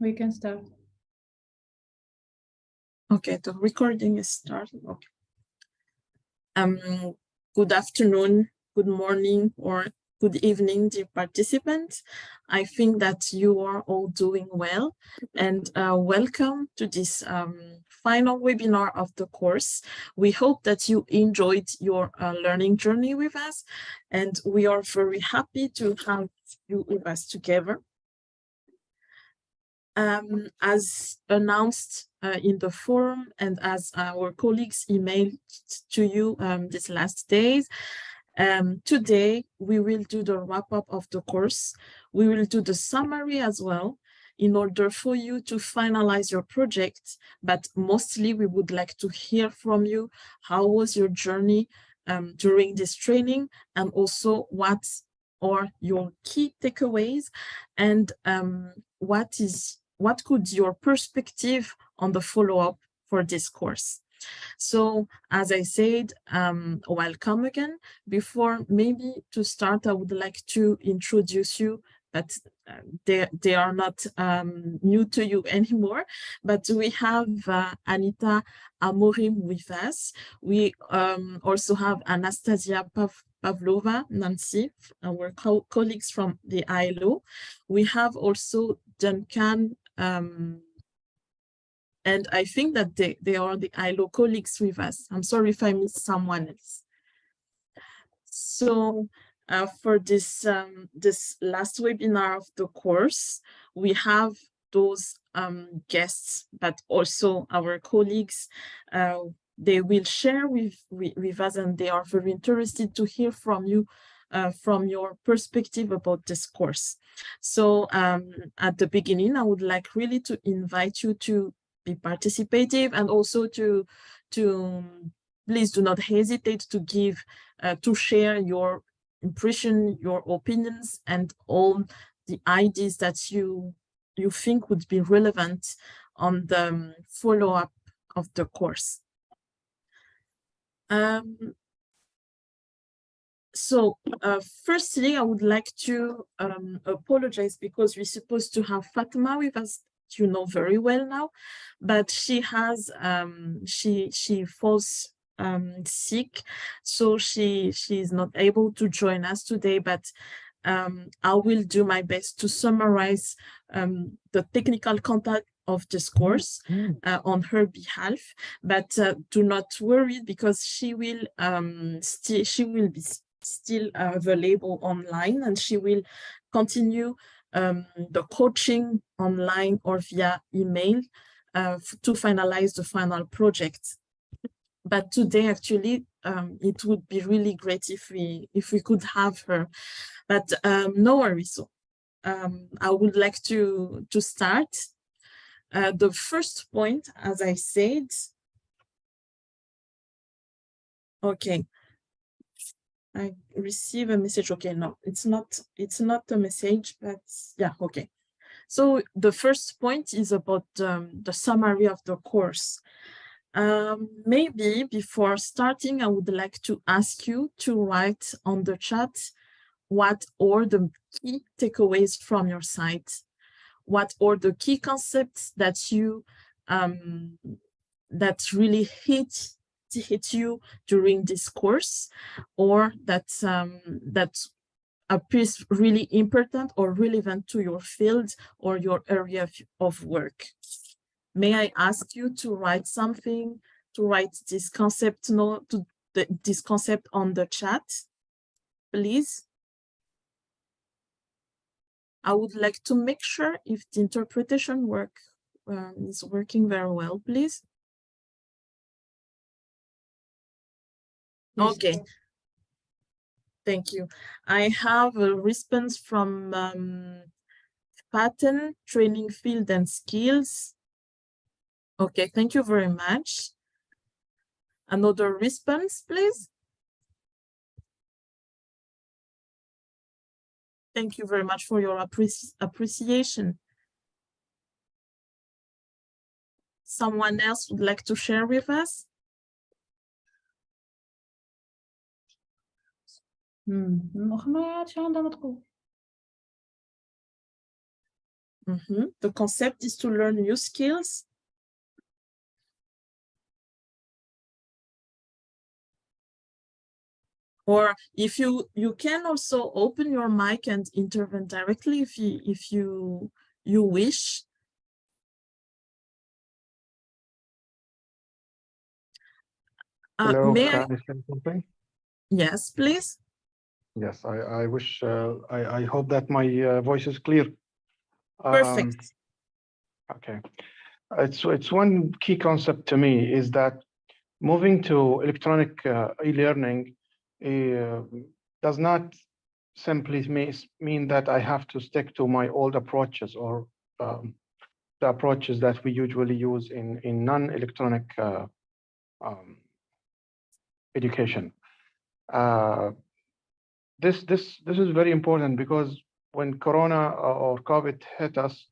We can start. Okay, the recording is starting. Okay. Good afternoon, good morning, or good evening, dear participants. I think that you are all doing well, and welcome to this final webinar of the course. We hope that you enjoyed your learning journey with us, and we are very happy to have you with us together. As announced in the forum and as our colleagues emailed to you these last days, today we will do the wrap-up of the course. We will do the summary as well in order for you to finalize your project, but mostly we would like to hear from you. How was your journey during this training, and also what are your key takeaways, and what could your perspective on the follow-up for this course? So, as I said, welcome again. Before maybe to start, I would like to introduce you, but they are not new to you anymore. But we have Anita Amorim with us. We also have Anastasia Pavlova, Nancy, our colleagues from the ILO. We have also Duncan, and I think that they are the ILO colleagues with us. I'm sorry if I missed someone else. So for this this last webinar of the course, we have those guests, but also our colleagues. They will share with us, and they are very interested to hear from you, from your perspective about this course. So at the beginning, I would like really to invite you to be participative, and also to please do not hesitate to give to share your impression, your opinions, and all the ideas that you think would be relevant on the follow-up of the course. So firstly, I would like to apologize, because we're supposed to have Fatima with us, you know very well now, but she has she falls sick, so she is not able to join us today, but I will do my best to summarize the technical content of this course on her behalf. But do not worry, because she will be still available online, and she will continue the coaching online or via email to finalize the final project. But today, actually, it would be really great if we could have her. But no worries. So I would like to start. The first point, as I said, okay. I receive a message. Okay, no, it's not a message, but yeah, okay. So the first point is about the summary of the course. Maybe before starting, I would like to ask you to write on the chat what are the key takeaways from your site. What are the key concepts that you that really hit you during this course, or that appears really important or relevant to your field or your area of work. May I ask you to write something, to write this concept this concept on the chat, please? I would like to make sure if the interpretation is working very well, please. Okay. Thank you. I have a response from Pattern, Training Field and Skills. Okay, thank you very much. Another response, please. Thank you very much for your appreciation. Someone else would like to share with us? The concept is to learn new skills. Or if you can also open your mic and intervene directly if you wish. Hello, can I say something? Yes, please. Yes, I wish, I hope that my voice is clear. Perfect. Okay. It's one key concept to me is that moving to electronic e-learning does not simply mean that I have to stick to my old approaches or the approaches that we usually use in non-electronic education. This is very important because when Corona or COVID hit us,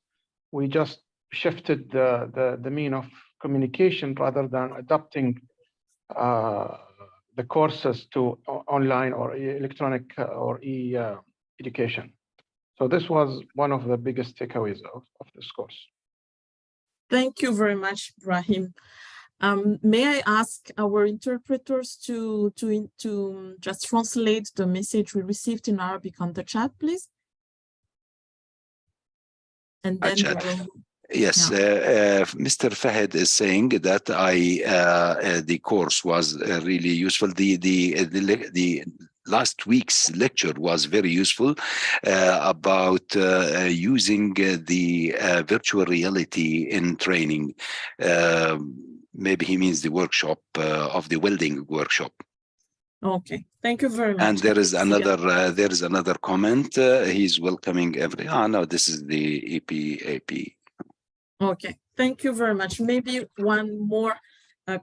we just shifted the mean of communication rather than adapting the courses to online or electronic or education. So this was one of the biggest takeaways of this course. Thank you very much, Brahim. May I ask our interpreters to just translate the message we received in Arabic on the chat, please? And then we will... Yes, Mr. Fahad is saying that the course was really useful. The last week's lecture was very useful about using the virtual reality in training. Maybe he means the workshop of the welding workshop. Okay, thank you very much. And there is another comment. He's welcoming every. No, this is the EPAP. Okay, thank you very much. Maybe one more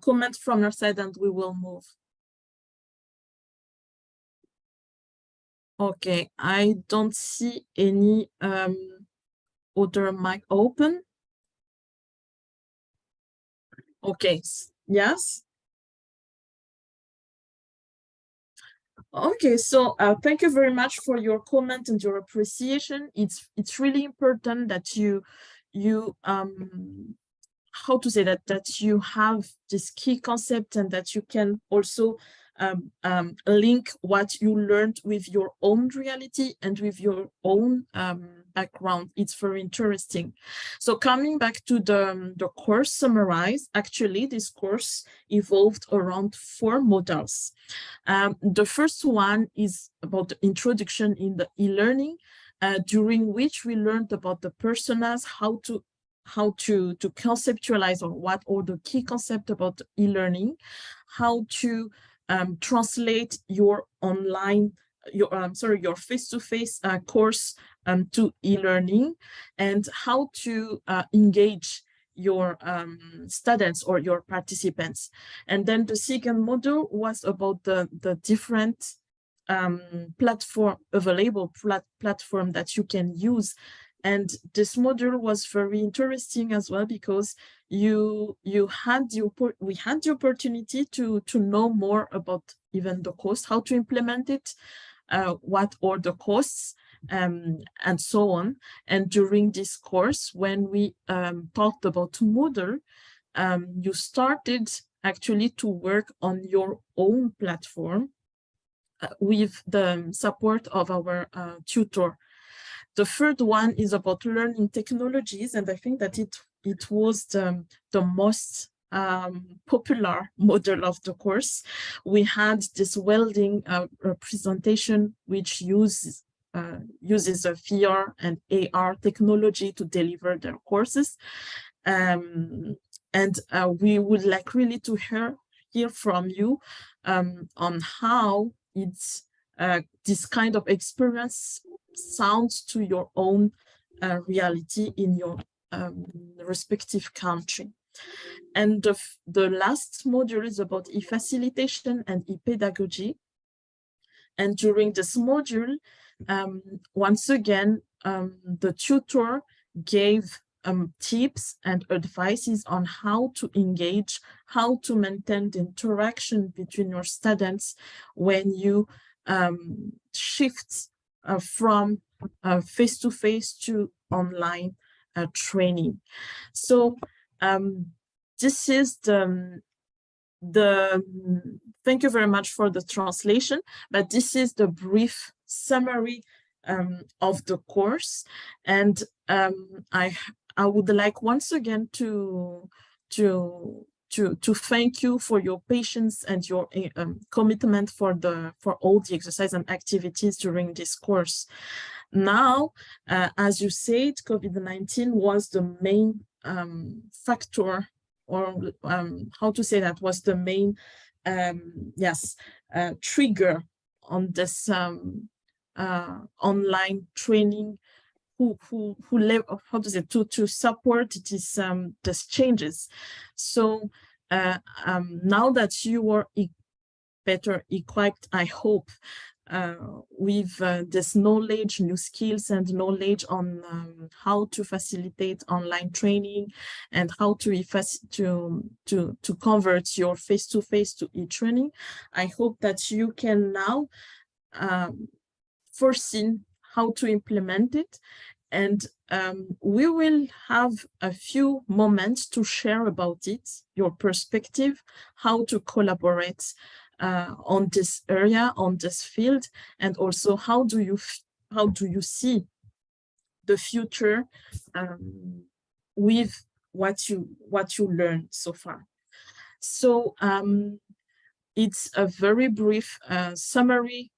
comment from your side and we will move. Okay, I don't see any other mic open. Okay, yes. Okay, so thank you very much for your comment and your appreciation. It's really important that you how to say that you have this key concept and that you can also link what you learned with your own reality and with your own background. It's very interesting. So coming back to the course summarized, actually this course evolved around 4 modules. The first one is about the introduction in the e-learning, during which we learned about the personas, how to conceptualize or what are the key concepts about e-learning, how to translate your online, your face-to-face course to e-learning, and how to engage your students or your participants. And then the second module was about the different available platform that you can use. And this module was very interesting as well because we had the opportunity to know more about even the cost, how to implement it, what are the costs, and so on. And during this course, when we talked about Moodle, you started actually to work on your own platform with the support of our tutor. The third one is about learning technologies, and I think that it was the most popular module of the course. We had this welding presentation which uses a VR and AR technology to deliver their courses, and we would like really to hear from you on how it's this kind of experience sounds to your own reality in your respective country. And the last module is about e-facilitation and e-pedagogy. And during this module, once again, the tutor gave tips and advices on how to engage, how to maintain the interaction between your students when you shift from face-to-face to online training. So this is the thank you very much for the translation, but this is the brief summary of the course. And I would like once again to thank you for your patience and your commitment for all the exercise and activities during this course. Now, as you said, COVID-19 was the main factor, or how to say that, was the main trigger on this online training, to support these changes. So now that you are better equipped, I hope, with this knowledge, new skills and knowledge on how to facilitate online training and how to convert your face-to-face to e-training, I hope that you can now foresee how to implement it. And we will have a few moments to share about it, your perspective, how to collaborate on this area, on this field, and also how do you see the future with what you learned so far. So it's a very brief summary,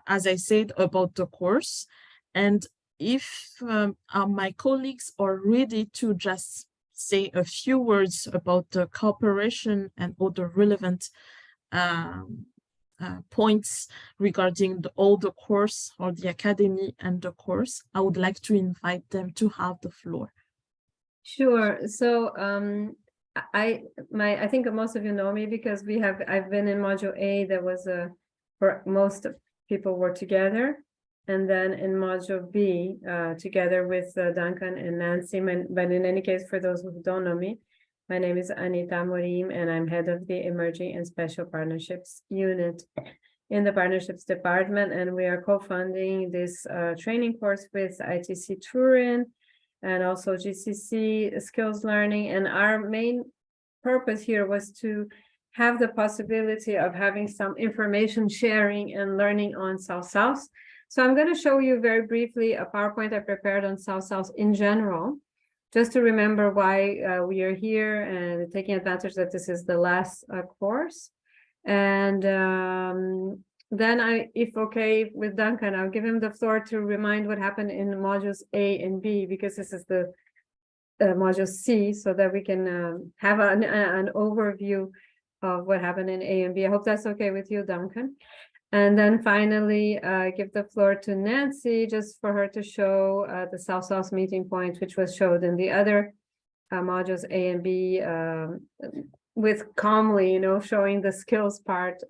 as I said, about the course. And if my colleagues are ready to just say a few words about the cooperation and other relevant points regarding all the course, or the academy and the course, I would like to invite them to have the floor. Sure. So I think most of you know me because I've been in module A. There was where most people were together, and then in module B together with Duncan and Nancy. But in any case, for those who don't know me, my name is Anita Morim, and I'm head of the Emerging and Special Partnerships Unit in the Partnerships Department. And we are co-funding this training course with ITC Turin and also GCC Skills Learning. And our main purpose here was to have the possibility of having some information sharing and learning on South-South. So I'm going to show you very briefly a PowerPoint I prepared on South-South in general, just to remember why we are here and taking advantage that this is the last course. And then if okay with Duncan, I'll give him the floor to remind what happened in modules A and B, because this is the module C, so that we can have an overview of what happened in A and B. I hope that's okay with you, Duncan. And then finally, give the floor to Nancy, just for her to show the South-South meeting point, which was showed in the other modules A and B, with calmly, showing the skills part,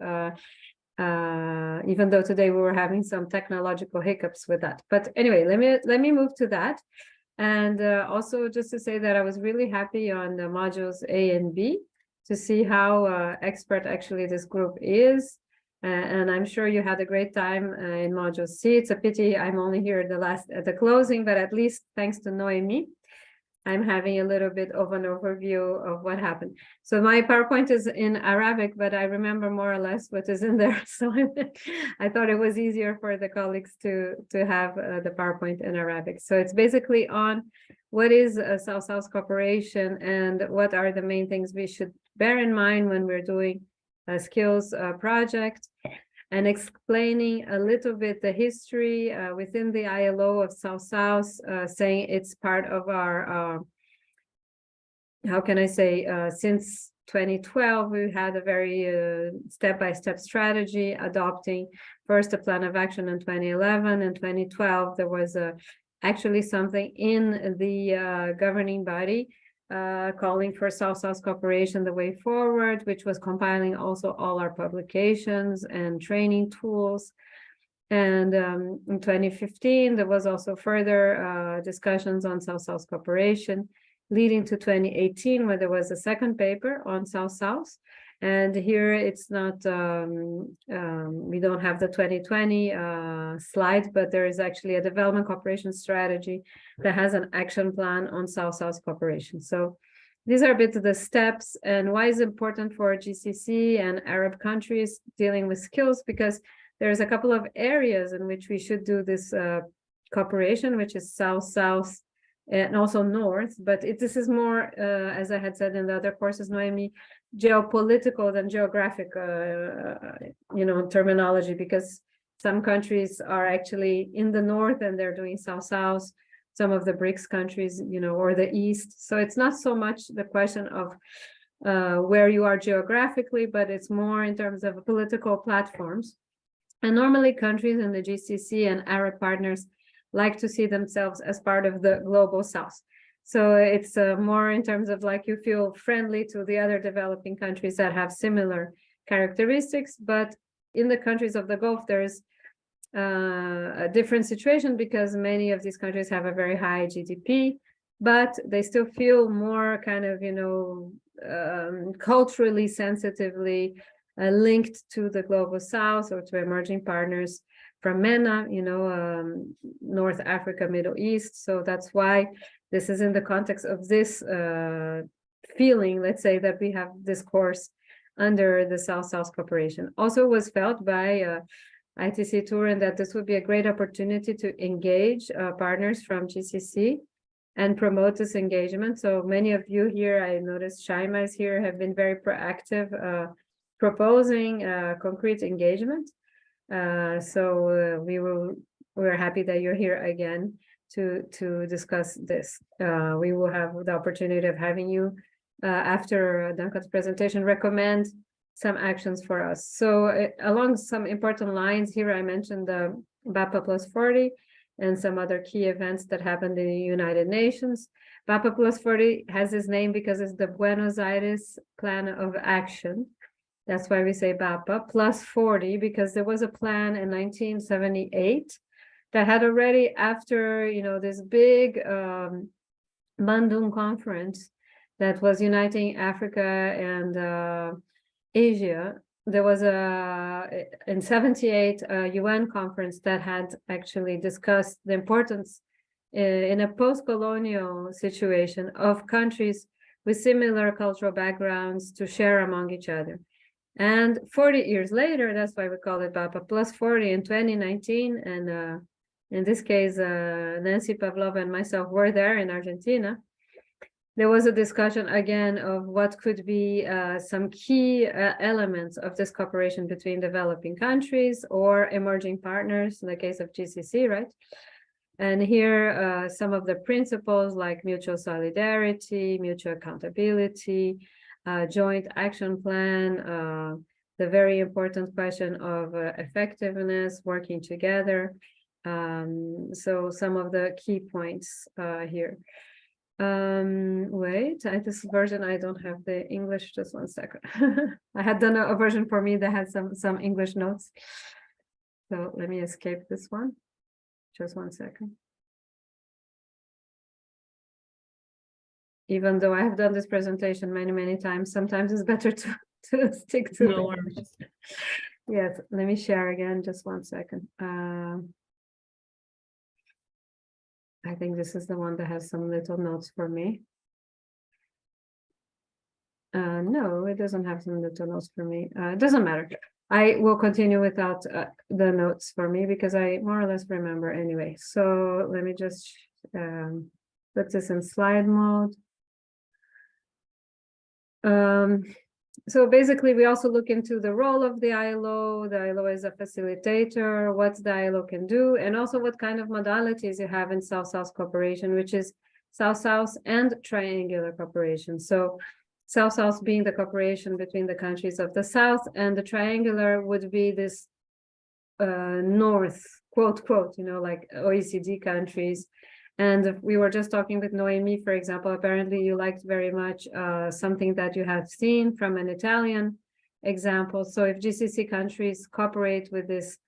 even though today we were having some technological hiccups with that. But anyway, let me move to that. And also just to say that I was really happy on the modules A and B to see how expert actually this group is. And I'm sure you had a great time in module C. It's a pity I'm only here at the closing, but at least thanks to Noemi, I'm having a little bit of an overview of what happened. So my PowerPoint is in Arabic, but I remember more or less what is in there. So I thought it was easier for the colleagues to have the PowerPoint in Arabic. So it's basically on what is a South-South cooperation and what are the main things we should bear in mind when we're doing a skills project, and explaining a little bit the history within the ILO of South-South, saying it's part of our, how can I say, since 2012, we had a very step-by-step strategy, adopting first a plan of action in 2011. In 2012, there was actually something in the governing body calling for South-South cooperation the way forward, which was compiling also all our publications and training tools. And in 2015, there was also further discussions on South-South cooperation, leading to 2018, where there was a second paper on South-South. And here it's not, we don't have the 2020 slide, but there is actually a development cooperation strategy that has an action plan on South-South cooperation. So these are a bit of the steps, and why is it important for GCC and Arab countries dealing with skills, because there's a couple of areas in which we should do this cooperation, which is South-South and also North, but this is more, as I had said in the other courses, Noemi, geopolitical than geographic, terminology, because some countries are actually in the North and they're doing South-South, some of the BRICS countries, or the East. So it's not so much the question of where you are geographically, but it's more in terms of political platforms. And normally countries in the GCC and Arab partners like to see themselves as part of the global South. So it's more in terms of like you feel friendly to the other developing countries that have similar characteristics, but in the countries of the Gulf, there's a different situation because many of these countries have a very high GDP, but they still feel more kind of, culturally sensitively linked to the global South or to emerging partners from MENA, North Africa, Middle East. So that's why this is in the context of this feeling, let's say, that we have this course under the South-South cooperation. Also was felt by ITC Turin that this would be a great opportunity to engage partners from GCC and promote this engagement. So many of you here, I noticed Shaima is here, have been very proactive, proposing concrete engagement. We're happy that you're here again to discuss this. We will have the opportunity of having you after Duncan's presentation recommend some actions for us. So along some important lines here, I mentioned the BAPA plus 40 and some other key events that happened in the United Nations. BAPA plus 40 has this name because it's the Buenos Aires Plan of Action. That's why we say BAPA plus 40, because there was a plan in 1978 that had already, after this big Bandung conference that was uniting Africa and Asia. There was in 78 UN conference that had actually discussed the importance in a post-colonial situation of countries with similar cultural backgrounds to share among each other. And 40 years later, that's why we call it BAPA plus 40 in 2019. And in this case, Nancy Pavlova and myself were there in Argentina. There was a discussion again of what could be some key elements of this cooperation between developing countries or emerging partners, in the case of GCC, right? And here, some of the principles like mutual solidarity, mutual accountability, joint action plan, the very important question of effectiveness, working together. So some of the key points here. Wait, this version, I don't have the English, just one second. I had done a version for me that had some English notes. So let me escape this one. Just one second. Even though I have done this presentation many times, sometimes it's better to stick to No it. worries. Yes, let me share again, just one second. I think this is the one that has some little notes for me. No, it doesn't have some little notes for me. It doesn't matter. I will continue without the notes for me because I more or less remember anyway. So let me just put this in slide mode. So basically, we also look into the role of the ILO. The ILO is a facilitator, what the ILO can do, and also what kind of modalities you have in South-South cooperation, which is South-South and triangular cooperation. So South-South being the cooperation between the countries of the South, and the triangular would be this North, quote, like OECD countries. And we were just talking with Noemi, for example, apparently you liked very much something that you have seen from an Italian example. So if GCC countries cooperate with this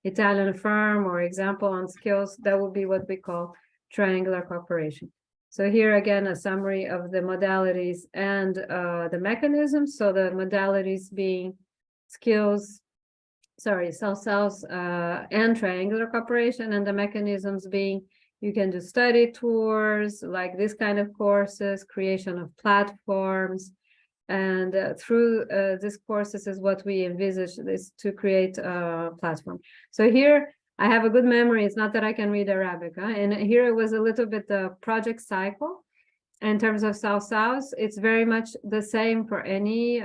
Italian firm or example on skills, that would be what we call triangular cooperation. So here again, a summary of the modalities and the mechanisms. So the modalities being skills, cell-cells and triangular cooperation, and the mechanisms being you can do study tours, like this kind of courses, creation of platforms, and through these courses is what we envisage this to create a platform. So here I have a good memory. It's not that I can read Arabic, and here it was a little bit the project cycle. In terms of South-South, it's very much the same for any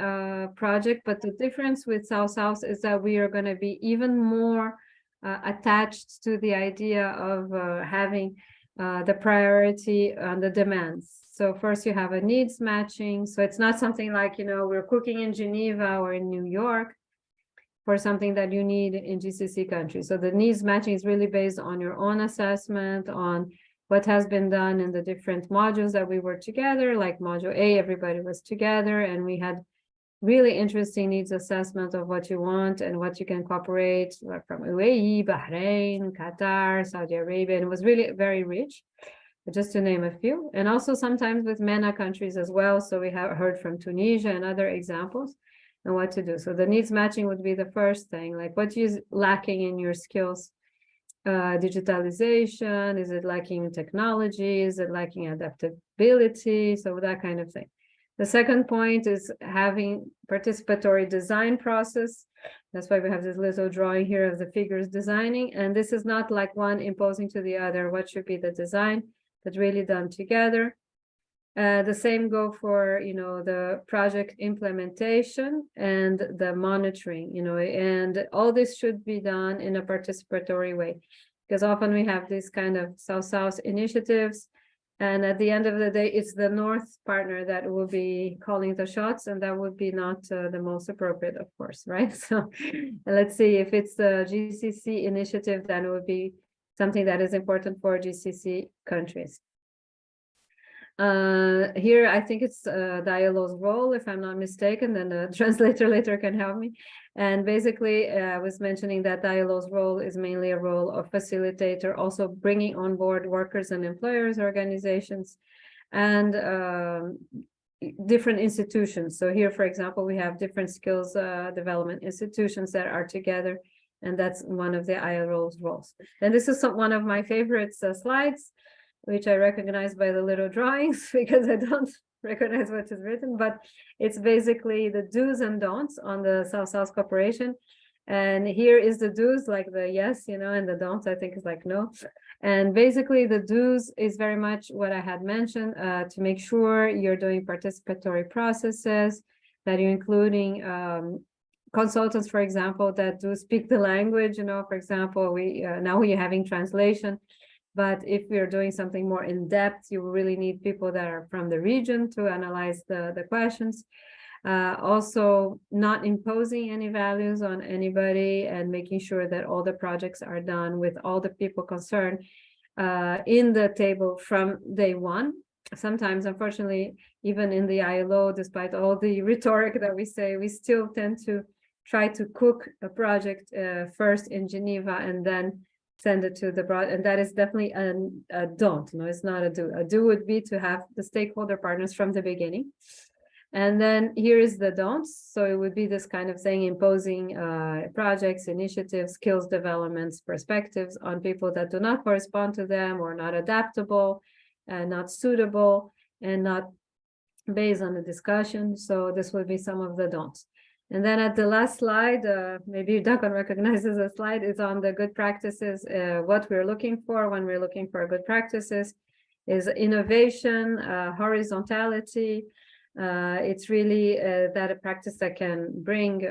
project, but the difference with South-South is that we are going to be even more attached to the idea of having the priority on the demands. So first you have a needs matching. So it's not something like, you know, we're cooking in Geneva or in New York for something that you need in GCC countries. So the needs matching is really based on your own assessment, on what has been done in the different modules that we were together, like module A, everybody was together, and we had really interesting needs assessment of what you want and what you can cooperate, like from UAE, Bahrain, Qatar, Saudi Arabia, and it was really very rich, just to name a few. And also sometimes with MENA countries as well. So we have heard from Tunisia and other examples and what to do. So the needs matching would be the first thing, like what is lacking in your skills. Digitalization, is it lacking technology, is it lacking adaptability, so that kind of thing. The second point is having participatory design process. That's why we have this little drawing here of the figures designing, and this is not like one imposing to the other what should be the design, but really done together. The same go for, you know, the project implementation and the monitoring, you know, and all this should be done in a participatory way, because often we have these kind of South-South initiatives, and at the end of the day, it's the North partner that will be calling the shots, and that would be not the most appropriate, of course, right? So let's see, if it's the GCC initiative, then it would be something that is important for GCC countries. Here I think it's Dialog's role, if I'm not mistaken, then the translator later can help me. And basically I was mentioning that Dialog's role is mainly a role of facilitator, also bringing on board workers and employers organizations and different institutions. So here, for example, we have different skills development institutions that are together, and that's one of the ILO's roles. And this is one of my favorite slides, which I recognize by the little drawings because I don't recognize what is written, but it's basically the do's and don'ts on the South-South cooperation. And here is the do's, like the yes, you know, and the don'ts I think is like no. And basically the do's is very much what I had mentioned, to make sure you're doing participatory processes, that you're including consultants, for example, that do speak the language, you know, for example, now we're having translation. But if we're doing something more in depth, you really need people that are from the region to analyze the questions. Also, not imposing any values on anybody, and making sure that all the projects are done with all the people concerned in the table from day one. Sometimes, unfortunately, even in the ILO, despite all the rhetoric that we say, we still tend to try to cook a project first in Geneva and then send it to the broad, and that is definitely a don't. No, it's not a do. A do would be to have the stakeholder partners from the beginning. And then here is the don'ts. So it would be this kind of thing, imposing projects, initiatives, skills developments, perspectives on people that do not correspond to them, or not adaptable and not suitable and not based on the discussion. So this would be some of the don'ts. And then at the last slide, maybe Duncan recognizes the slide, is on the good practices. What we're looking for when we're looking for good practices is innovation, horizontality. It's really that a practice that can bring,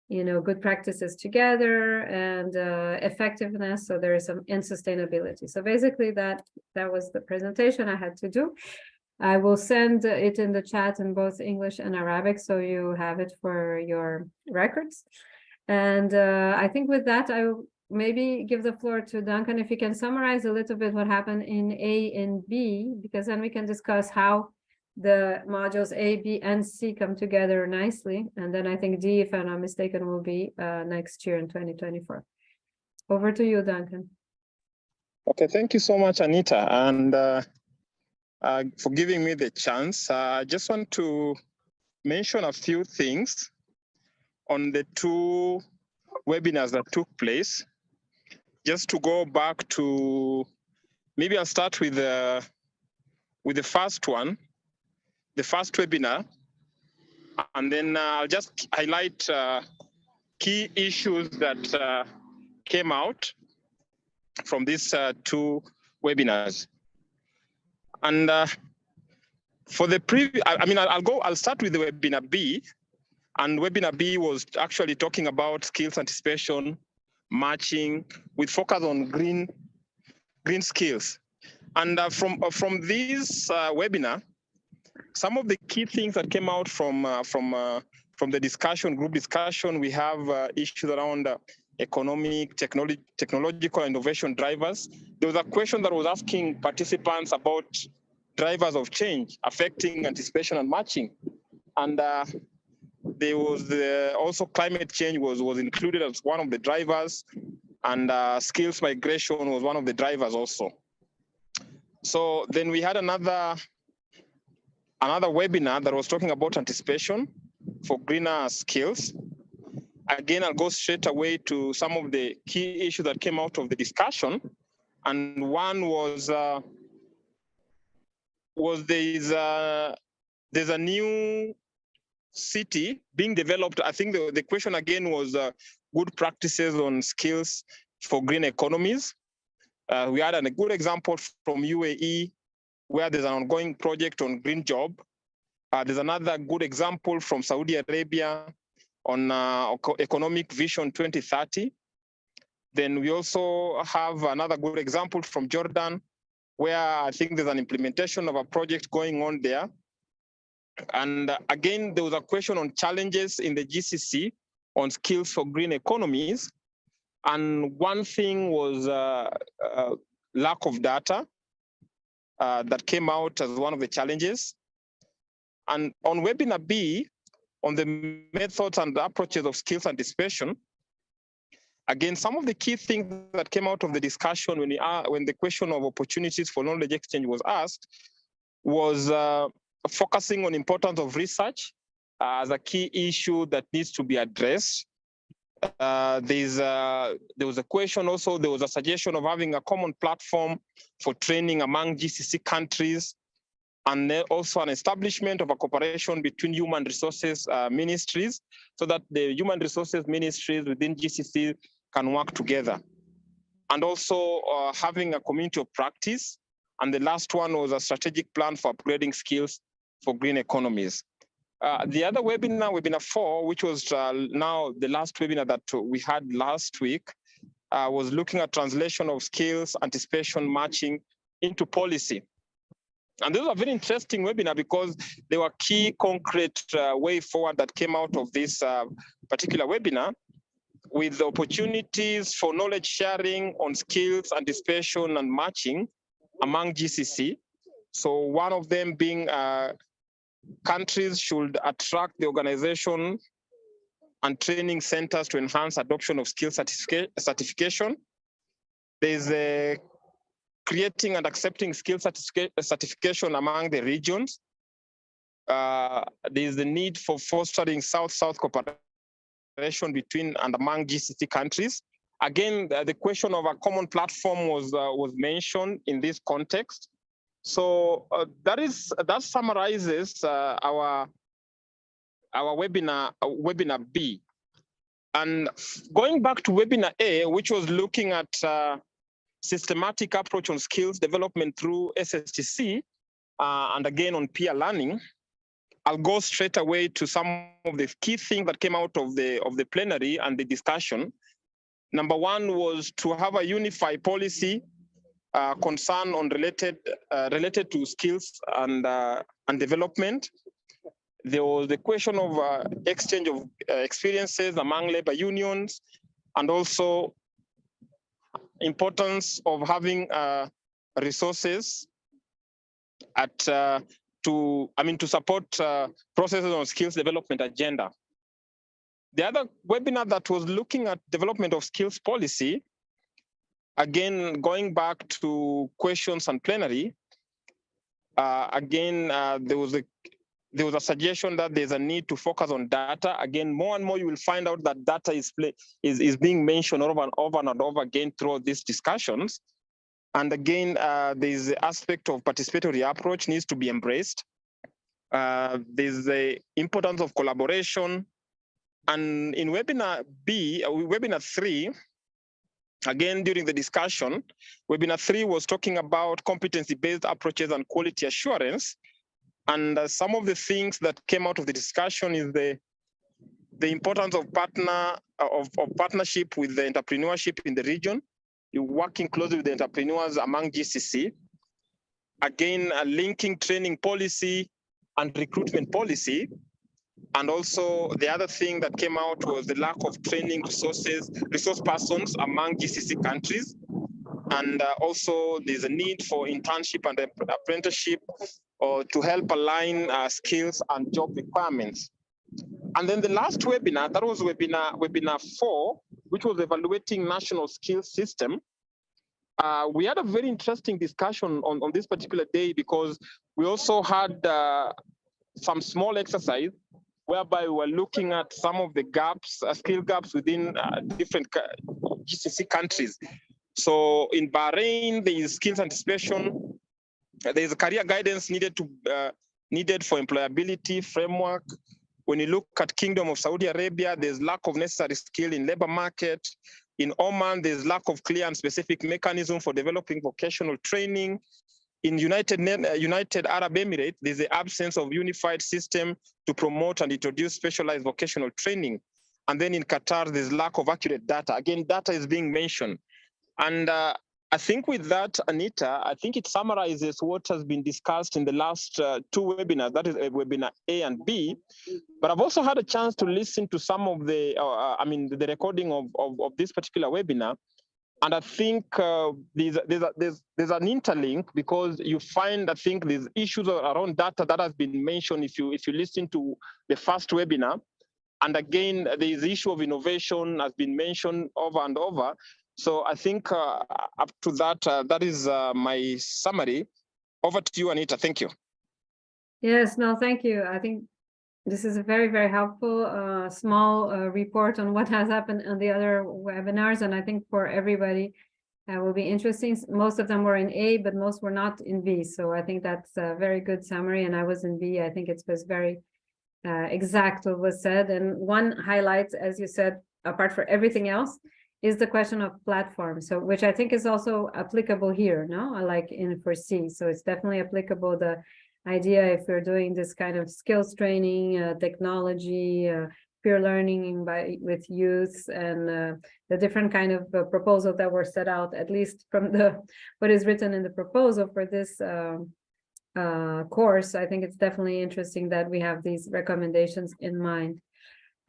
you know, good practices together, and effectiveness. So there is some and sustainability. So basically that was the presentation I had to do. I will send it in the chat in both English and Arabic, so you have it for your records. And I think with that, I will maybe give the floor to Duncan, if you can summarize a little bit what happened in A and B, because then we can discuss how the modules A, B, and C come together nicely. And then I think D, if I'm not mistaken, will be next year in 2024. Over to you, Duncan. Okay, thank you so much, Anita. And for giving me the chance. I just want to mention a few things on the two webinars that took place. Just to go back to, maybe I'll start with the first one, the first webinar, and then I'll just highlight key issues that came out from these two webinars. And for the previous, I'll start with the webinar B. And webinar B was actually talking about skills anticipation, matching, with focus on green skills. And from this webinar, some of the key things that came out from the discussion, group discussion, we have issues around economic, technological innovation drivers. There was a question that was asking participants about drivers of change affecting anticipation and matching. And there was also climate change was included as one of the drivers, and skills migration was one of the drivers also. So then we had another webinar that was talking about anticipation for greener skills. Again, I'll go straight away to some of the key issues that came out of the discussion. And one was there's a new city being developed. I think the question again was good practices on skills for green economies. We had a good example from UAE, where there's an ongoing project on green job. There's another good example from Saudi Arabia on Economic Vision 2030. Then we also have another good example from Jordan, where I think there's an implementation of a project going on there. And again, there was a question on challenges in the GCC on skills for green economies. And one thing was lack of data that came out as one of the challenges. And on webinar B, on the methods and the approaches of skills anticipation, again, some of the key things that came out of the discussion when the question of opportunities for knowledge exchange was asked was focusing on importance of research as a key issue that needs to be addressed. There was a question also, there was a suggestion of having a common platform for training among GCC countries, and then also an establishment of a cooperation between human resources ministries, so that the human resources ministries within GCC can work together. And also having a community of practice. And the last one was a strategic plan for upgrading skills for green economies. The other webinar, webinar 4, which was now the last webinar that we had last week, was looking at translation of skills, anticipation, matching into policy. And this was a very interesting webinar because there were key concrete way forward that came out of this particular webinar, with the opportunities for knowledge sharing on skills, anticipation, and matching among GCC. So one of them being countries should attract the organization and training centers to enhance adoption of skill certification. There's a creating and accepting skill certification among the regions. There's the need for fostering South-South cooperation between and among GCC countries. Again, the question of a common platform was mentioned in this context. So that summarizes our webinar B. And going back to webinar A, which was looking at systematic approach on skills development through SSTC, and again on peer learning, I'll go straight away to some of the key things that came out of the plenary and the discussion. Number one was to have a unified policy concern on related to skills and development. There was the question of exchange of experiences among labor unions, and also importance of having resources to support processes on skills development agenda. The other webinar that was looking at development of skills policy, again, going back to questions and plenary, Again, there was a suggestion that there's a need to focus on data. Again, more and more you will find out that data is being mentioned over and over again throughout these discussions. And again, there's the aspect of participatory approach needs to be embraced. There's the importance of collaboration. And in webinar 3, again, during the discussion, webinar 3 was talking about competency-based approaches and quality assurance. And some of the things that came out of the discussion is the importance of partnership with the entrepreneurship in the region, working closely with the entrepreneurs among GCC. Again, linking training policy and recruitment policy. And also the other thing that came out was the lack of training resource persons among GCC countries. And also there's a need for internship and apprenticeship to help align skills and job requirements. And then the last webinar, that was webinar 4, which was evaluating national skills system. We had a very interesting discussion on this particular day because we also had some small exercise whereby we were looking at some of the gaps, skill gaps within different GCC countries. So in Bahrain, there is skills anticipation. There is a career guidance needed for employability framework. When you look at Kingdom of Saudi Arabia, there's lack of necessary skill in labor market. In Oman, there's lack of clear and specific mechanism for developing vocational training. In United Arab Emirates, there's the absence of unified system to promote and introduce specialized vocational training. And then in Qatar, there's lack of accurate data. Again, data is being mentioned. And I think with that, Anita, I think it summarizes what has been discussed in the last 2 webinars, that is webinar A and B. But I've also had a chance to listen to some of the recording of this particular webinar. And I think there's an interlink because you find, I think, there's issues around data that has been mentioned if you listen to the first webinar. And again, there is the issue of innovation has been mentioned over and over. So I think up to that, that is my summary. Over to you, Anita. Thank you. Yes, no, thank you. I think this is a very, very helpful small report on what has happened on the other webinars. And I think for everybody will be interesting. Most of them were in A, but most were not in B. So I think that's a very good summary. And I was in B. I think it was very exact what was said. And one highlight, as you said, apart from everything else, is the question of platform. So which I think is also applicable here, no? Like in for C. So it's definitely applicable. The idea if we're doing this kind of skills training, technology, peer learning with youth, and the different kind of proposals that were set out, at least from what is written in the proposal for this course. I think it's definitely interesting that we have these recommendations in mind.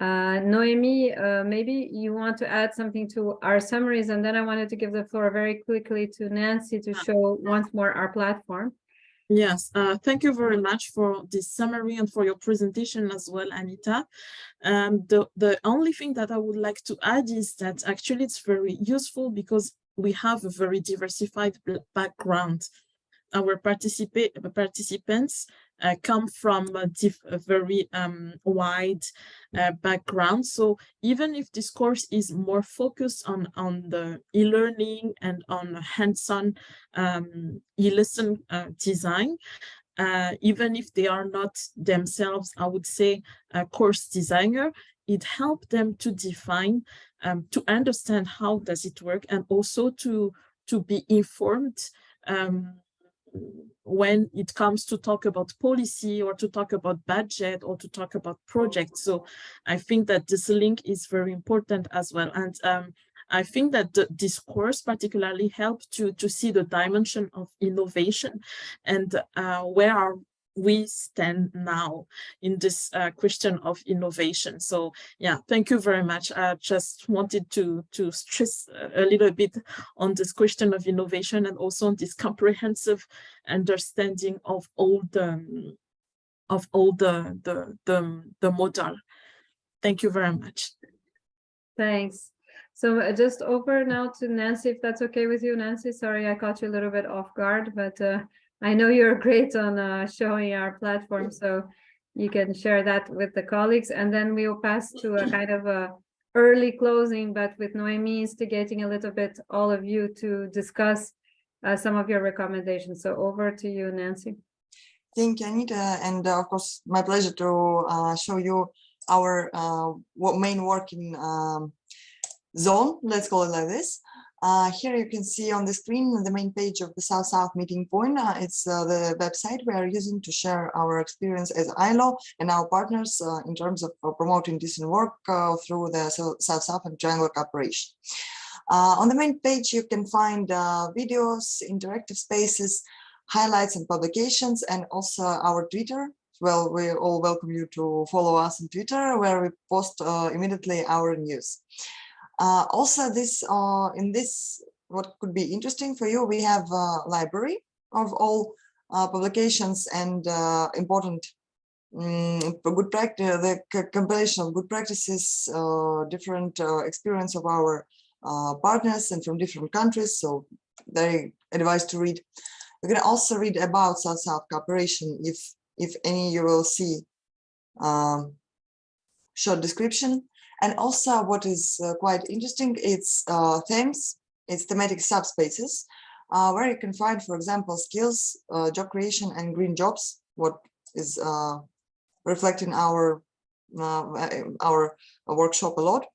Noemi, maybe you want to add something to our summaries, and then I wanted to give the floor very quickly to Nancy to show once more our platform. Yes, thank you very much for this summary and for your presentation as well, Anita. The only thing that I would like to add is that actually it's very useful because we have a very diversified background. Our participants come from a very wide background. So even if this course is more focused on the e-learning and on hands-on e-lesson design, even if they are not themselves, I would say, a course designer, it helped them to define, to understand how does it work, and also to be informed when it comes to talk about policy or to talk about budget or to talk about projects. So I think that this link is very important as well. And I think that this course particularly helped to see the dimension of innovation and where we stand now in this question of innovation. So yeah, thank you very much. I just wanted to stress a little bit on this question of innovation and also on this comprehensive understanding of all the model. Thank you very much. Thanks. So just over now to Nancy, if that's okay with you, Nancy. Sorry, I caught you a little bit off guard, but I know you're great on showing our platform, so you can share that with the colleagues, and then we'll pass to a kind of a early closing, but with Noemi instigating a little bit all of you to discuss some of your recommendations. So over to you, Nancy. Thank you, Anita, and of course, my pleasure to show you our main working zone, let's call it like this. Here you can see on the screen the main page of the South-South meeting point. It's the website we are using to share our experience as ILO and our partners in terms of promoting decent work through the South-South and Triangle cooperation. On the main page, you can find videos, interactive spaces, highlights and publications, and also our Twitter. Well, we all welcome you to follow us on Twitter, where we post immediately our news. Also, in this, what could be interesting for you, we have a library of all publications and important good practice, the compilation of good practices, different experience of our partners and from different countries. So very advised to read. You can also read about South-South cooperation if any you will see short description. And also what is quite interesting, it's themes, it's thematic subspaces, where you can find, for example, skills, job creation and green jobs, what is reflecting our workshop a lot.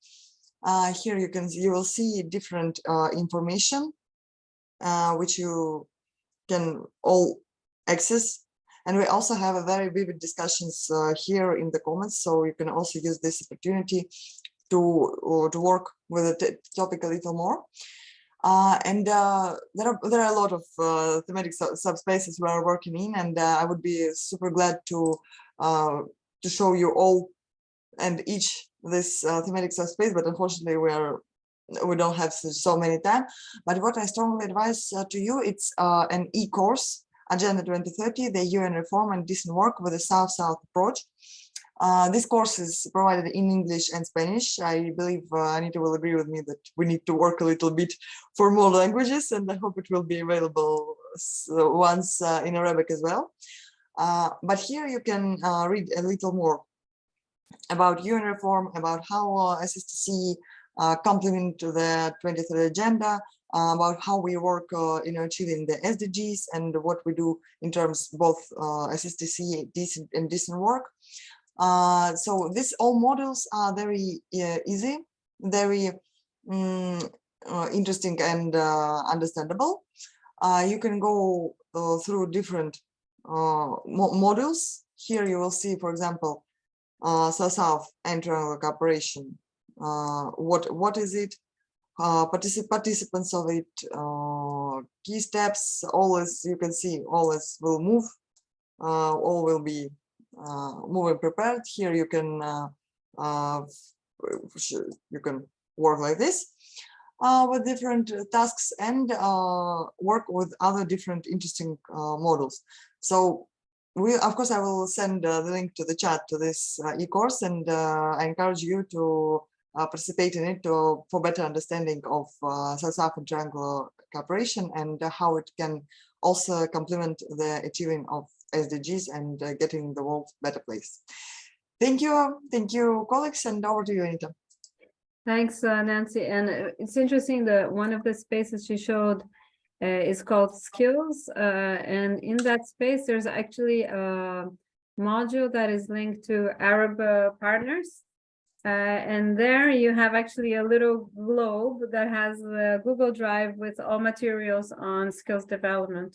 Here you will see different information which you can all access, and we also have a very vivid discussions here in the comments, so you can also use this opportunity to work with the topic a little more. And there are a lot of thematic subspaces we are working in, and I would be super glad to show you all and each this thematic subspace, but unfortunately we don't have so many time. But what I strongly advise to you, it's an e-course, Agenda 2030, the UN Reform and Decent Work with a South-South approach. This course is provided in English and Spanish. I believe Anita will agree with me that we need to work a little bit for more languages, and I hope it will be available once in Arabic as well. But here you can read a little more about UN reform, about how SSTC complement to the 2030 agenda, about how we work in achieving the SDGs and what we do in terms both SSTC and decent work. So these all models are very easy, very interesting and understandable. You can go through different modules. Here you will see, for example, South-South and Triangle cooperation. What is it? Participants of it, key steps. Always you can see always will move. All will be moving prepared. Here you can work like this with different tasks and work with other different interesting models. So of course, I will send the link to the chat to this e-course, and I encourage you to participate in it for better understanding of South-South and Triangle cooperation and how it can also complement the achieving of SDGs and getting the world a better place. Thank you, colleagues, and over to you, Anita. Thanks, Nancy. And it's interesting that one of the spaces she showed is called skills, and in that space there's actually a module that is linked to Arab partners, and there you have actually a little globe that has a Google Drive with all materials on skills development.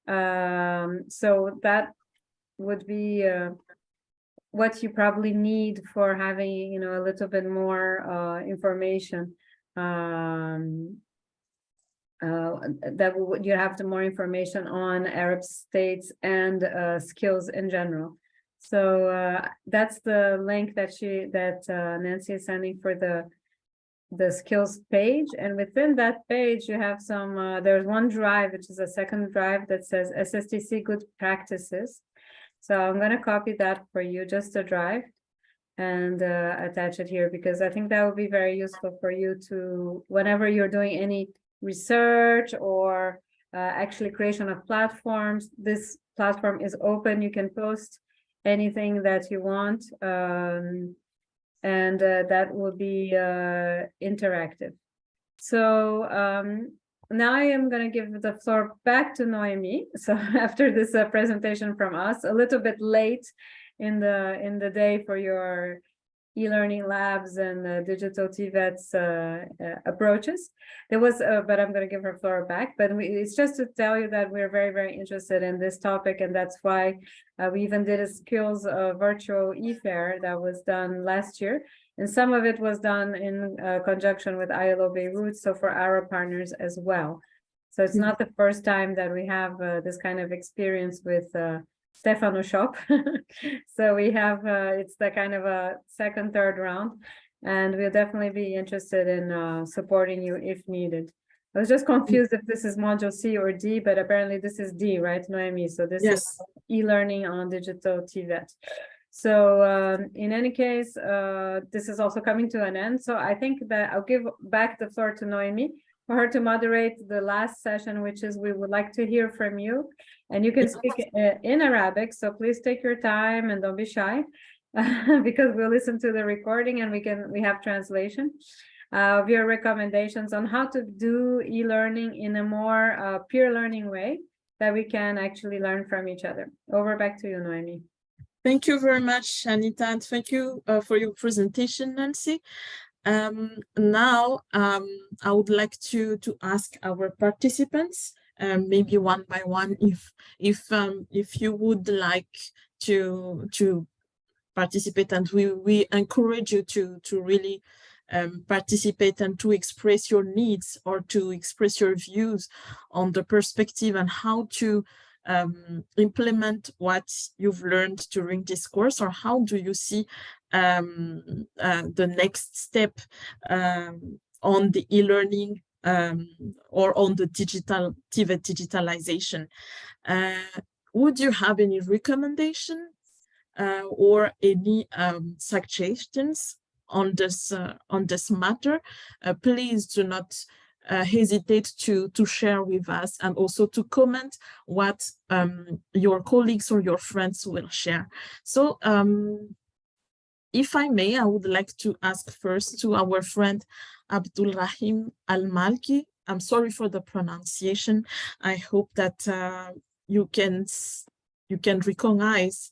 So that would be what you probably need for having a little bit more information. That you have more information on Arab states and skills in general. So that's the link that Nancy is sending for the skills page, and within that page you have some. There's one drive, which is a second drive that says SSTC good practices. So I'm going to copy that for you, just a drive, and attach it here, because I think that would be very useful for you to, whenever you're doing any research or actually creation of platforms. This platform is open. You can post anything that you want, and that will be interactive. So now I am going to give the floor back to Noemi. So after this presentation from us, a little bit late in the day for your e-learning labs and digital TVET's approaches. There was, but I'm going to give her floor back. But it's just to tell you that we're very, very interested in this topic, and that's why we even did a skills virtual e-fair that was done last year. And some of it was done in conjunction with ILO Beirut, so for our partners as well. So it's not the first time that we have this kind of experience with Stefano Shop. So we have, it's the kind of a second, third round, and we'll definitely be interested in supporting you if needed. I was just confused if this is module C or D, but apparently this is D, right, Noemi? So this is e-learning on digital TVET. So in any case, this is also coming to an end. So I think that I'll give back the floor to Noemi for her to moderate the last session, which is we would like to hear from you. And you can speak in Arabic, so please take your time and don't be shy, because we'll listen to the recording and we have translation of your recommendations on how to do e-learning in a more peer learning way that we can actually learn from each other. Over back to you, Noemi. Thank you very much, Anita, and thank you for your presentation, Nancy. Now, I would like to ask our participants, maybe one by one, if you would like to participate, and we encourage you to really participate and to express your needs or to express your views on the perspective and how to implement what you've learned during this course, or how do you see the next step on the e-learning or on the digital TVET digitalization. Would you have any recommendation or any suggestions on this matter? Please do not hesitate to share with us, and also to comment what your colleagues or your friends will share. So if I may, I would like to ask first to our friend Abdul Rahim Al-Malki. I'm sorry for the pronunciation. I hope that you can recognize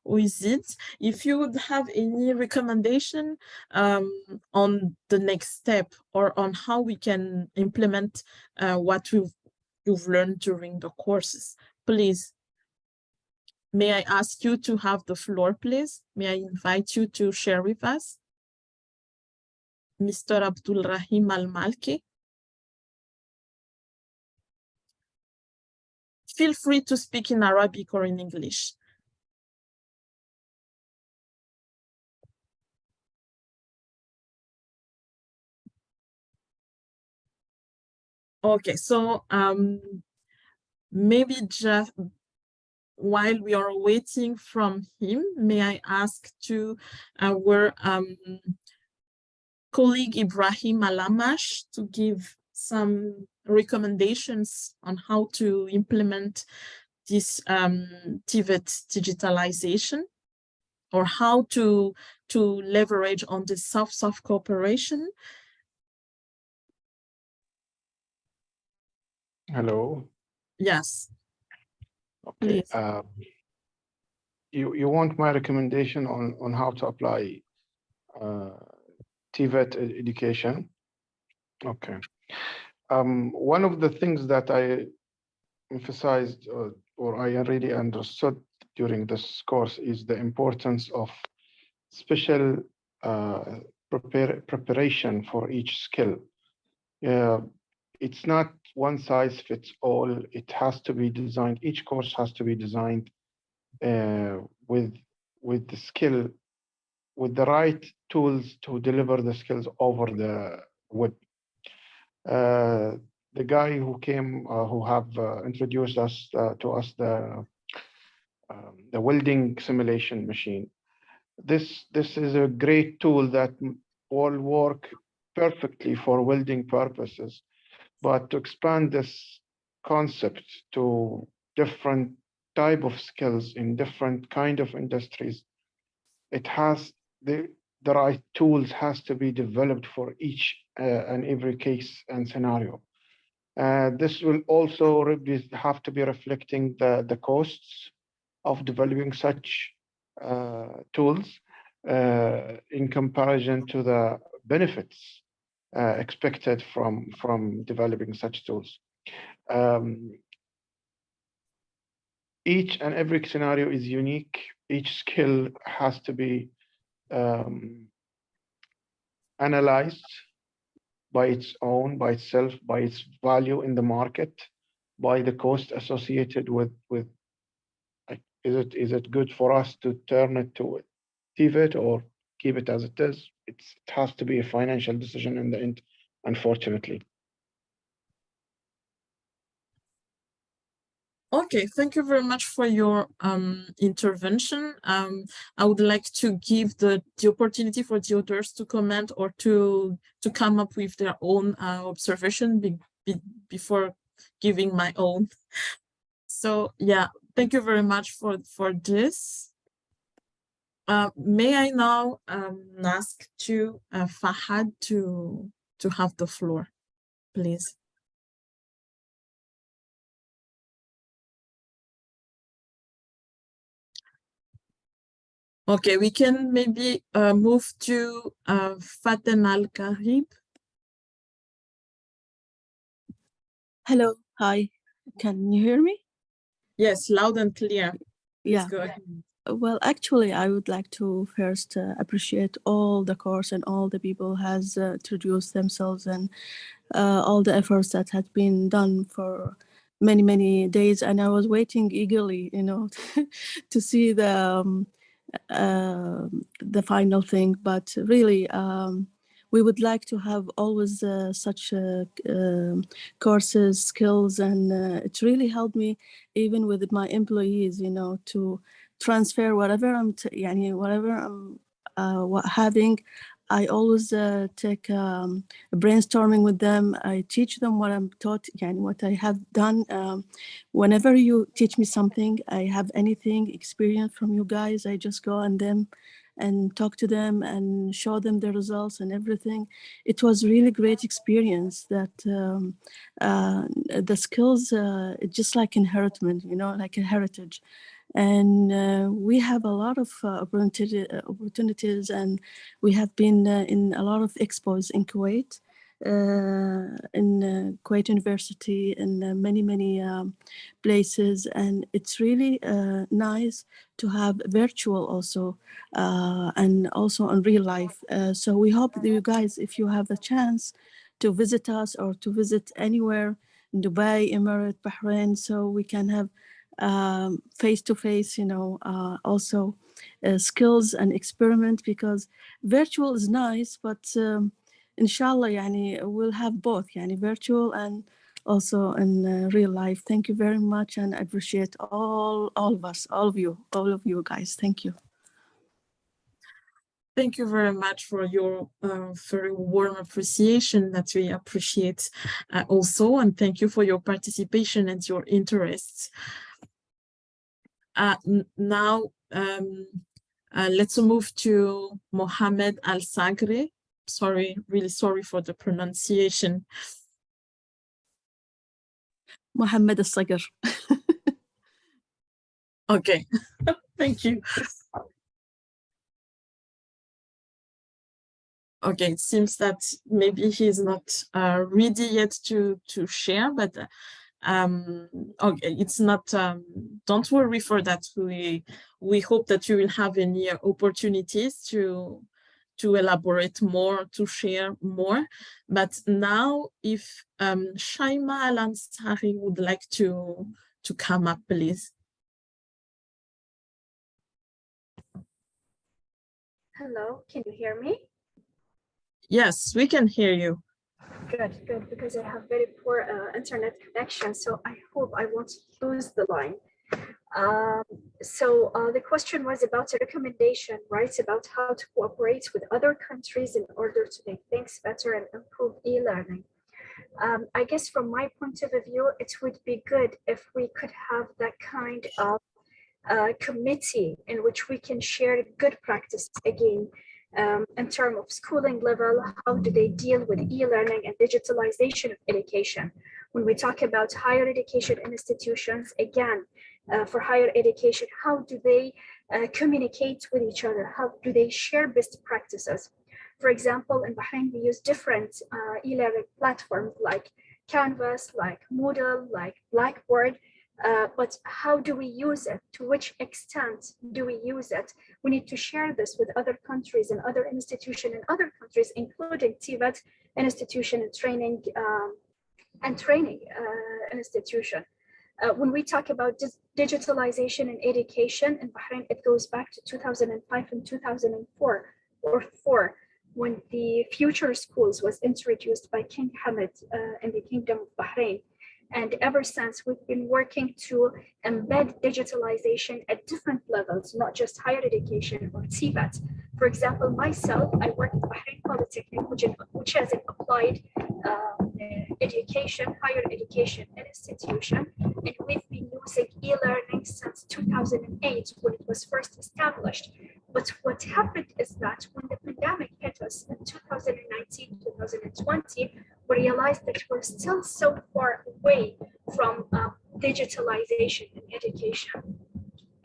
who is it. If you would have any recommendation on the next step, or on how we can implement what you've learned during the courses, please. May I ask you to have the floor, please? May I invite you to share with us? Mr. Abdul Rahim Al-Malki. Feel free to speak in Arabic or in English. Okay, so maybe just while we are waiting from him, may I ask to our colleague Ibrahim Alamash to give some recommendations on how to implement this TVET digitalization, or how to leverage on the South-South cooperation. Hello. Yes. Okay. Please. You want my recommendation on how to apply TVET education? Okay. One of the things that I emphasized or I really understood during this course is the importance of special preparation for each skill. It's not one size fits all. It has to be designed. Each course has to be designed with the skill, with the right tools to deliver the skills over the web. The guy who came, who have introduced us to us the welding simulation machine. This is a great tool that will work perfectly for welding purposes. But to expand this concept to different type of skills in different kind of industries, it has the right tools has to be developed for each and every case and scenario. This will also have to be reflecting the costs of developing such tools in comparison to the benefits expected from developing such tools. Each and every scenario is unique. Each skill has to be analyzed by its own, by itself, by its value in the market, by the cost associated with is it good for us to turn it to TVET or keep it as it is? It has to be a financial decision in the end, unfortunately. Okay, thank you very much for your intervention. I would like to give the opportunity for the others to comment or to come up with their own observation before giving my own. So yeah, thank you very much for this. May I now ask to Fahad to have the floor, please. Okay, we can maybe move to Faten Al-Karib. Hello, hi, can you hear me? Yes, loud and clear. Please Yeah. go ahead. Well, actually, I would like to first appreciate all the course and all the people has introduced themselves and all the efforts that had been done for many, many days. And I was waiting eagerly, you know, to see the final thing. But really, we would like to have always such courses, skills, and it really helped me even with my employees, you know, to transfer whatever whatever I'm having. I always take brainstorming with them. I teach them what I'm taught, what I have done. Whenever you teach me something, I have anything experience from you guys, I just go on them and talk to them and show them the results and everything. It was really great experience that the skills, it's just like inheritment, you know, like a heritage. And we have a lot of opportunities, and we have been in a lot of expos in Kuwait, in Kuwait University, and many places. And it's really nice to have virtual also, and also on real life. So we hope that you guys, if you have the chance to visit us or to visit anywhere in Dubai, Emirates, Bahrain, so we can have face-to-face, you know, also skills and experiment, because virtual is nice, but inshallah, we'll have both, virtual and also in real life. Thank you very much, and I appreciate all of us, all of you guys. Thank you. Thank you very much for your very warm appreciation that we appreciate also, and thank you for your participation and your interests. Now, let's move to Mohammed Al-Sagri. Sorry, really sorry for the pronunciation. Mohammed Al-Sagr. Okay, thank you. Okay, it seems that maybe he's not ready yet to share, but okay, it's not, don't worry for that. We hope that you will have any opportunities to elaborate more, to share more. But now, if Shaima Al-Ansari would like to come up, please. Hello, can you hear me? Yes, we can hear you. Good, because I have very poor internet connection, so I hope I won't lose the line. The question was about a recommendation, right? About how to cooperate with other countries in order to make things better and improve e-learning. I guess from my point of view, it would be good if we could have that kind of committee in which we can share good practice again in terms of schooling level. How do they deal with e-learning and digitalization of education? When we talk about higher education institutions, again, for higher education, how do they communicate with each other? How do they share best practices? For example, in Bahrain, we use different e-learning platforms like Canvas, like Moodle, like Blackboard. But how do we use it? To which extent do we use it? We need to share this with other countries and other institutions in other countries, including TVET institution and training institution. When we talk about digitalization in education in Bahrain, it goes back to 2005 and 2004, when the Future Schools was introduced by King Hamad in the Kingdom of Bahrain. And ever since, we've been working to embed digitalization at different levels, not just higher education or TVET. For example, myself, I work at Bahrain Polytechnic, which has an applied education, higher education institution. And we've been using e-learning since 2008 when it was first established. But what happened is that when the pandemic hit us in 2019, 2020, we realized that we're still so far away from digitalization in education.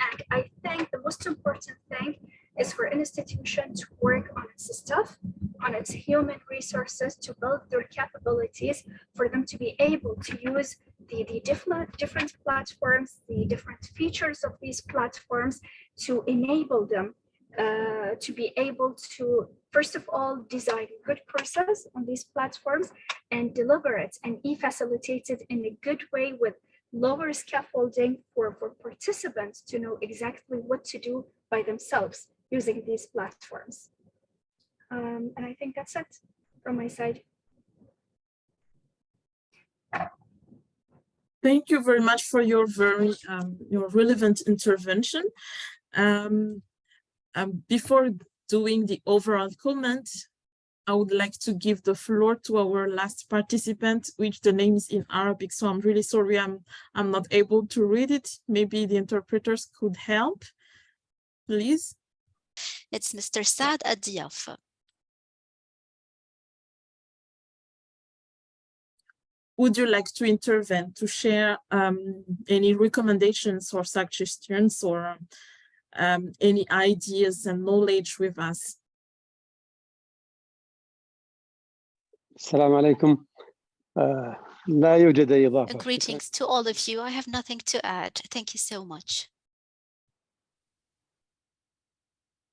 And I think the most important thing is for an institution to work on its stuff, on its human resources, to build their capabilities for them to be able to use the different platforms, the different features of these platforms to enable them to be able to, first of all, design good courses on these platforms and deliver it and e-facilitate it in a good way with lower scaffolding for participants to know exactly what to do by themselves using these platforms. And I think that's it from my side. Thank you very much for your very your relevant intervention. Before doing the overall comment, I would like to give the floor to our last participant, which the name is in Arabic. So I'm really sorry, I'm not able to read it. Maybe the interpreters could help, please. It's Mr. Saad Ad-Diyaf. Would you like to intervene to share any recommendations or suggestions or any ideas and knowledge with us? السلام عليكم. لا يوجد أي إضافة. Greetings to all of you. I have nothing to add. Thank you so much.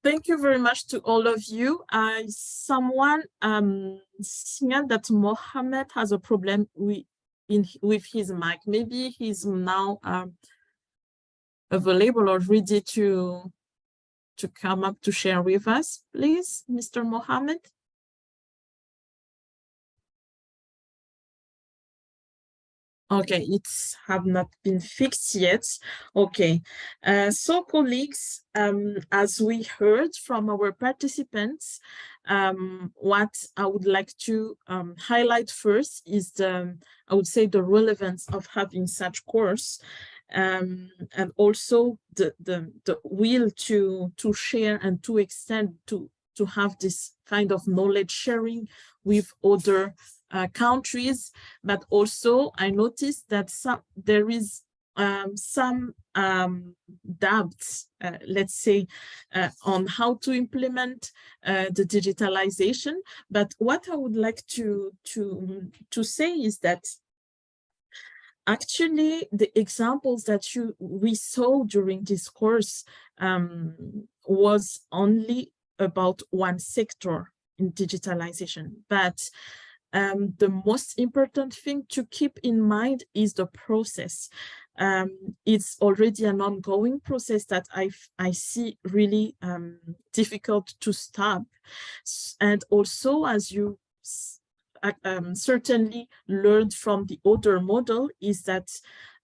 Thank you very much to all of you. Someone said that Mohammed has a problem with his mic. Maybe he's now available or ready to come up to share with us, please, Mr. Mohammed. Okay, it's have not been fixed yet. Okay, so colleagues, as we heard from our participants, what I would like to highlight first is I would say the relevance of having such course, and also the will to share and to extend to have this kind of knowledge sharing with other countries. But also I noticed that there is some doubts, let's say, on how to implement the digitalization. But what I would like to say is that actually the examples that we saw during this course was only about one sector in digitalization. But the most important thing to keep in mind is the process. It's already an ongoing process that I see really difficult to stop. And also, as you certainly learned from the other model, is that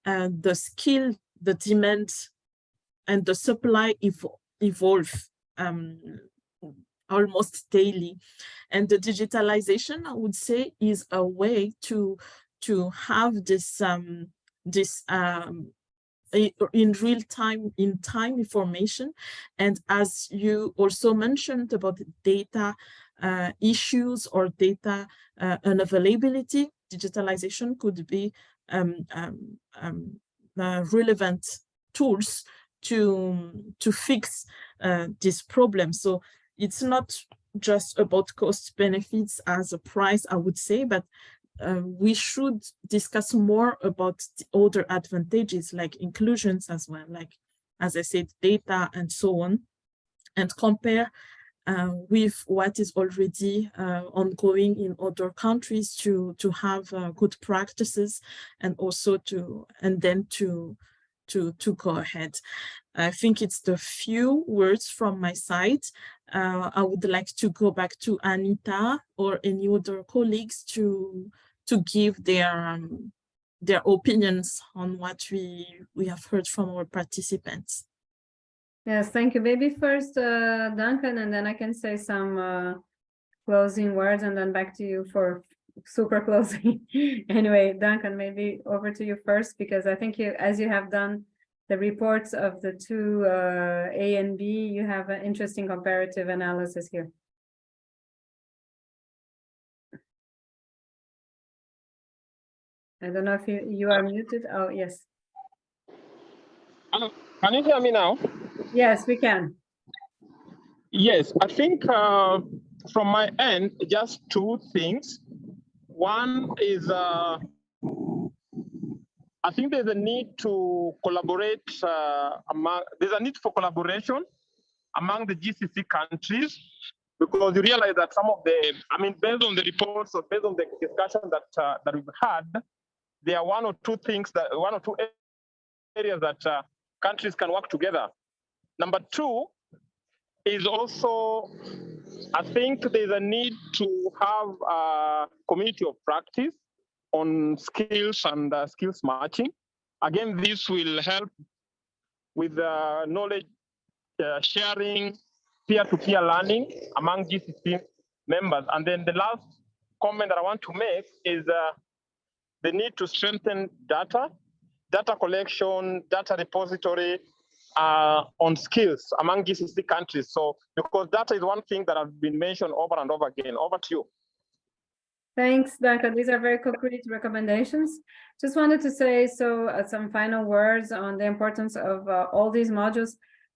the skill, the demand, and the supply evolve almost daily. And the digitalization, I would say, is a way to have this in real time, information. And as you also mentioned about data issues or data unavailability, digitalization could be relevant tools to fix this problem. So it's not just about cost benefits as a price, I would say, but we should discuss more about the other advantages like inclusions as well, like, as I said, data and so on, and compare with what is already ongoing in other countries to have good practices, and also to go ahead. I think it's the few words from my side. I would like to go back to Anita or any other colleagues to give their opinions on what we have heard from our participants. Yes, thank you. Maybe first, Duncan, and then I can say some closing words, and then back to you for super closing. Anyway, Duncan, maybe over to you first, because I think you, as you have done the reports of the two A and B, you have an interesting comparative analysis here. I don't know if you are muted. Oh, yes. Can you hear me now? Yes, we can. Yes, I think from my end, just two things. One is I think there's a need to collaborate there's a need for collaboration among the GCC countries, because you realize that some of the, I mean, based on the reports or based on the discussion that we've had, there are one or two areas that countries can work together. Number two is also, I think there's a need to have a community of practice on skills and skills matching. Again, this will help with knowledge sharing, peer-to-peer learning among GCC members. And then the last comment that I want to make is the need to strengthen data collection, data repository on skills among GCC countries. So, because data is one thing that has been mentioned over and over again. Over to you. Thanks, Duncan. These are very concrete recommendations. Just wanted to say some final words on the importance of all these modules.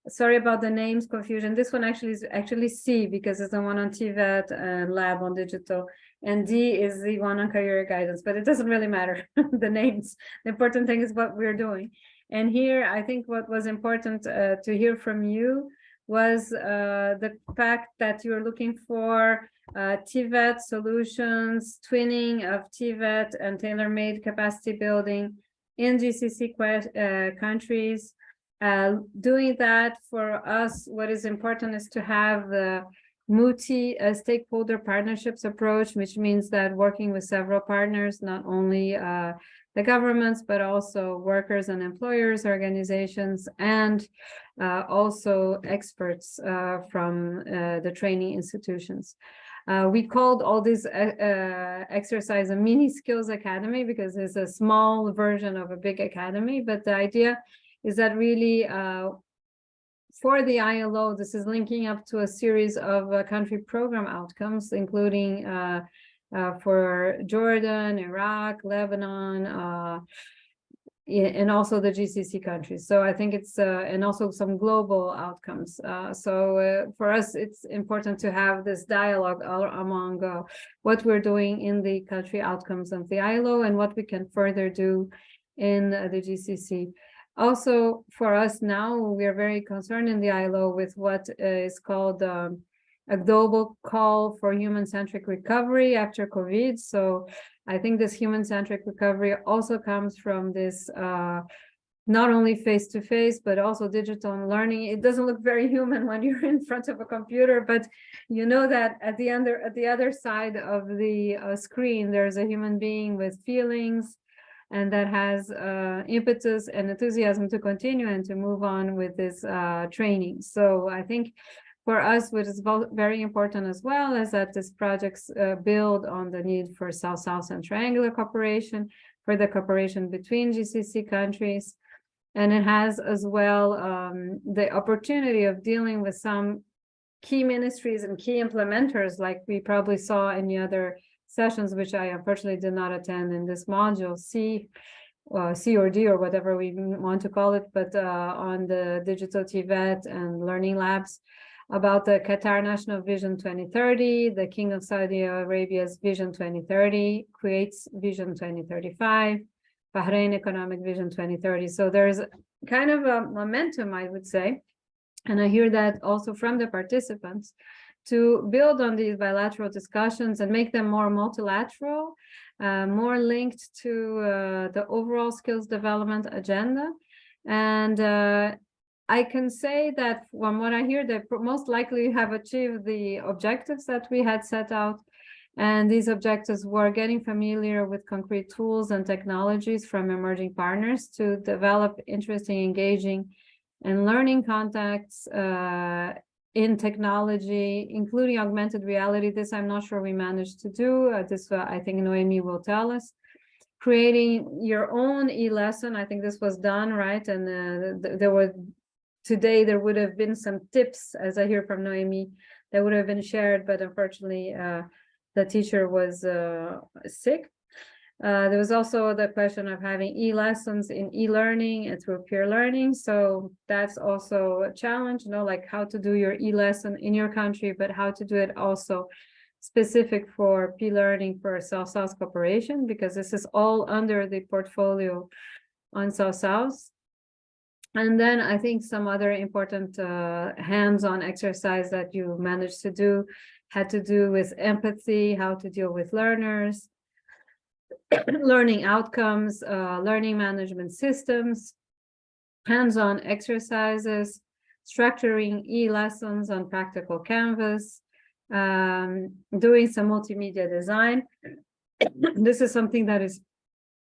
Sorry about the names confusion. This one actually is C, because it's the one on TVET and lab on digital, and D is the one on career guidance, but it doesn't really matter, the names. The important thing is what we're doing. And here, I think what was important to hear from you was the fact that you're looking for TVET solutions, twinning of TVET and tailor-made capacity building in GCC countries. Doing that for us, what is important is to have the multi-stakeholder partnerships approach, which means that working with several partners, not only the governments, but also workers and employers organizations, and also experts from the training institutions. We called all this exercise a mini skills academy, because it's a small version of a big academy, but the idea is that really for the ILO, this is linking up to a series of country program outcomes, including for Jordan, Iraq, Lebanon, and also the GCC countries. So I think it's, and also some global outcomes. So for us, it's important to have this dialogue among what we're doing in the country outcomes of the ILO and what we can further do in the GCC. Also, for us now, we are very concerned in the ILO with what is called a global call for human-centric recovery after COVID. So I think this human-centric recovery also comes from this not only face-to-face, but also digital learning. It doesn't look very human when you're in front of a computer, but you know that at the other side of the screen, there's a human being with feelings, and that has impetus and enthusiasm to continue and to move on with this training. So I think For us, what is very important as well is that these projects build on the need for South-South and triangular cooperation, for the cooperation between GCC countries. And it has as well the opportunity of dealing with some key ministries and key implementers, like we probably saw in the other sessions, which I unfortunately did not attend in this module, C or D or whatever we want to call it, but on the Digital TVET and Learning Labs, about the Qatar National Vision 2030, the King of Saudi Arabia's Vision 2030, Kuwait's Vision 2035, Bahrain Economic Vision 2030. So there's kind of a momentum, I would say, and I hear that also from the participants, to build on these bilateral discussions and make them more multilateral, more linked to the overall skills development agenda. And I can say that from what I hear, they most likely have achieved the objectives that we had set out. And these objectives were getting familiar with concrete tools and technologies from emerging partners to develop interesting, engaging, and learning contacts in technology, including augmented reality. This I'm not sure we managed to do. I think Noemi will tell us. Creating your own e-lesson, I think this was done, right? And today there would have been some tips, as I hear from Noemi, that would have been shared, but unfortunately the teacher was sick. There was also the question of having e-lessons in e-learning and through peer learning. So that's also a challenge, like how to do your e-lesson in your country, but how to do it also specific for peer learning for South-South cooperation, because this is all under the portfolio on South-South. And then I think some other important hands-on exercise that you managed to do had to do with empathy, how to deal with learners, learning outcomes, learning management systems, hands-on exercises, structuring e-lessons on practical canvas, doing some multimedia design. This is something that is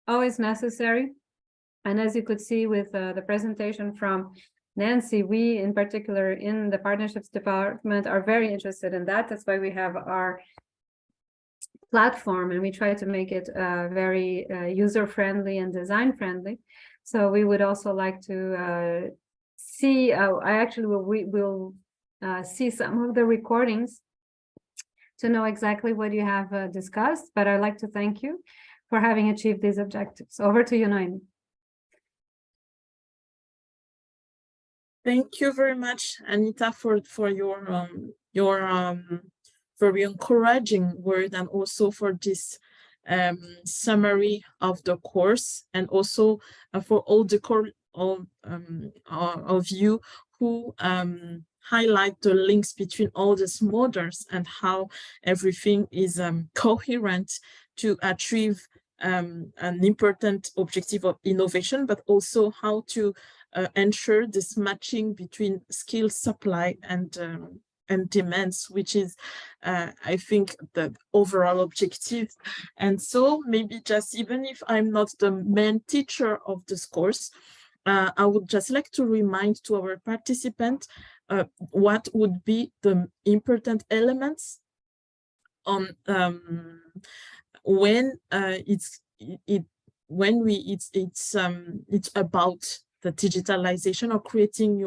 always necessary. And as you could see with the presentation from Nancy, we in particular in the partnerships department are very interested in that. That's why we have our platform and we try to make it very user-friendly and design-friendly. So we would also like to see, we will see some of the recordings to know exactly what you have discussed, but I'd like to thank you for having achieved these objectives. Over to you, Noemi. Thank you very much, Anita, for your very encouraging word, and also for this summary of the course, and also for all the of you who highlight the links between all these models and how everything is coherent to achieve an important objective of innovation, but also how to ensure this matching between skill supply and demands, which is, I think, the overall objective. And so maybe just even if I'm not the main teacher of this course, I would just like to remind to our participants what would be the important elements on when it's about the digitalization or creating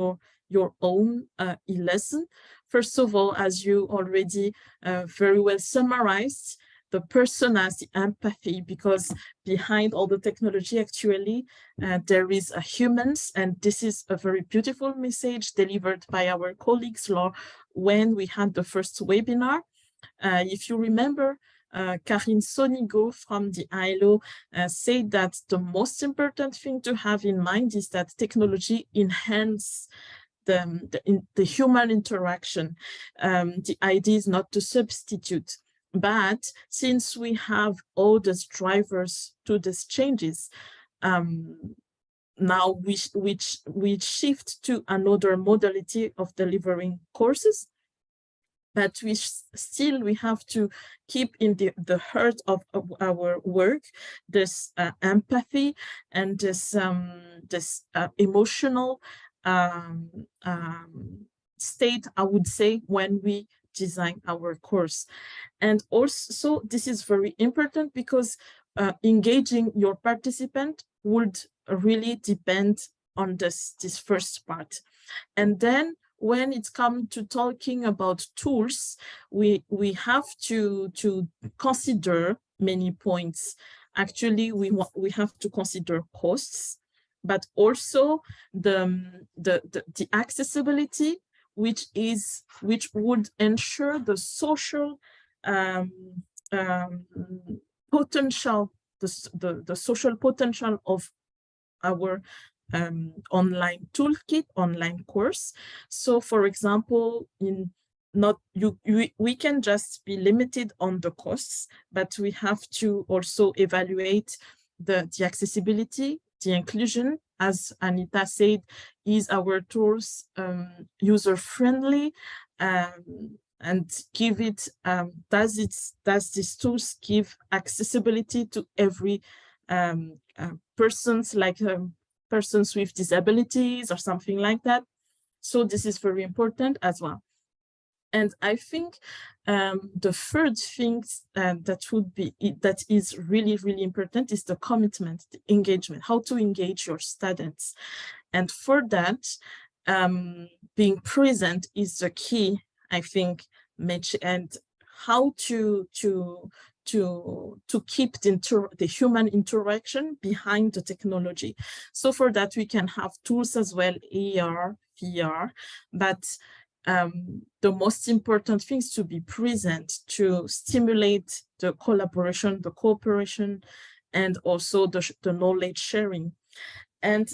your own e-lesson. First of all, as you already very well summarized, the personas, the empathy, because behind all the technology, actually, there is a humans, and this is a very beautiful message delivered by our colleagues, Laura, when we had the first webinar. If you remember, Karine Sonigo from the ILO said that the most important thing to have in mind is that technology enhances the human interaction. The idea is not to substitute, but since we have all these drivers to these changes, now we shift to another modality of delivering courses. But we have to keep in the heart of our work this empathy and this emotional state, I would say, when we design our course. And also, this is very important because engaging your participant would really depend on this first part. And then when it comes to talking about tools, we have to consider many points. Actually, we have to consider costs, but also the accessibility, which would ensure the social potential, the social potential of our online toolkit, online course. So, for example, we can just be limited on the costs, but we have to also evaluate the accessibility, the inclusion. As Anita said, is our tools user-friendly, and give it does these tools give accessibility to every persons, like persons with disabilities or something like that. So this is very important as well. And I think the third thing that is really, really important is the commitment, the engagement, how to engage your students. And for that, being present is the key, I think, and how to keep the human interaction behind the technology. So for that, we can have tools as well, AR, VR, but the most important thing is to be present, to stimulate the collaboration, the cooperation, and also the knowledge sharing. And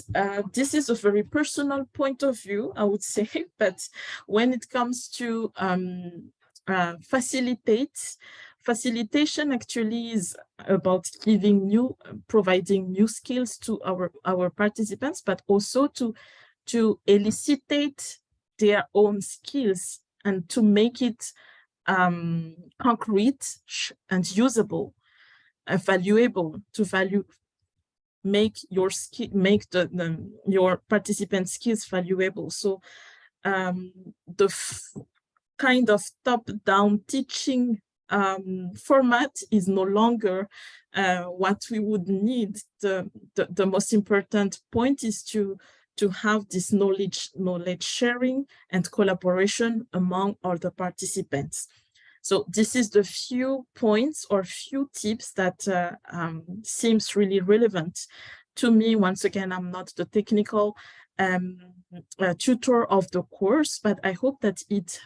this is a very personal point of view, I would say, but when it comes to facilitation actually is about providing new skills to our participants, but also to elicitate their own skills and to make it concrete and usable, valuable, make your your participant skills valuable. So the kind of top-down teaching format is no longer what we would need. The most important point is to have this knowledge sharing and collaboration among all the participants. So this is the few points or few tips that seems really relevant to me. Once again, I'm not the technical tutor of the course, but I hope that it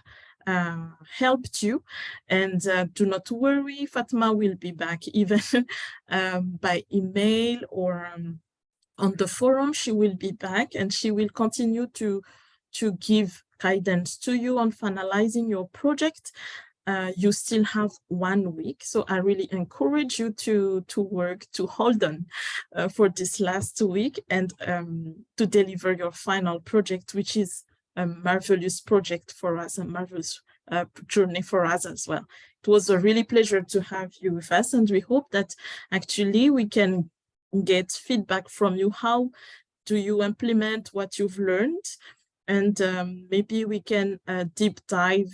helped you. And do not worry, Fatma will be back even by email or on the forum. She will be back and she will continue to give guidance to you on finalizing your project. You still have 1 week, so I really encourage you to work, to hold on for this last week and to deliver your final project, which is a marvelous project for us, a marvelous journey for us as well. It was a really pleasure to have you with us, and we hope that actually we can get feedback from you. How do you implement what you've learned? And maybe we can deep dive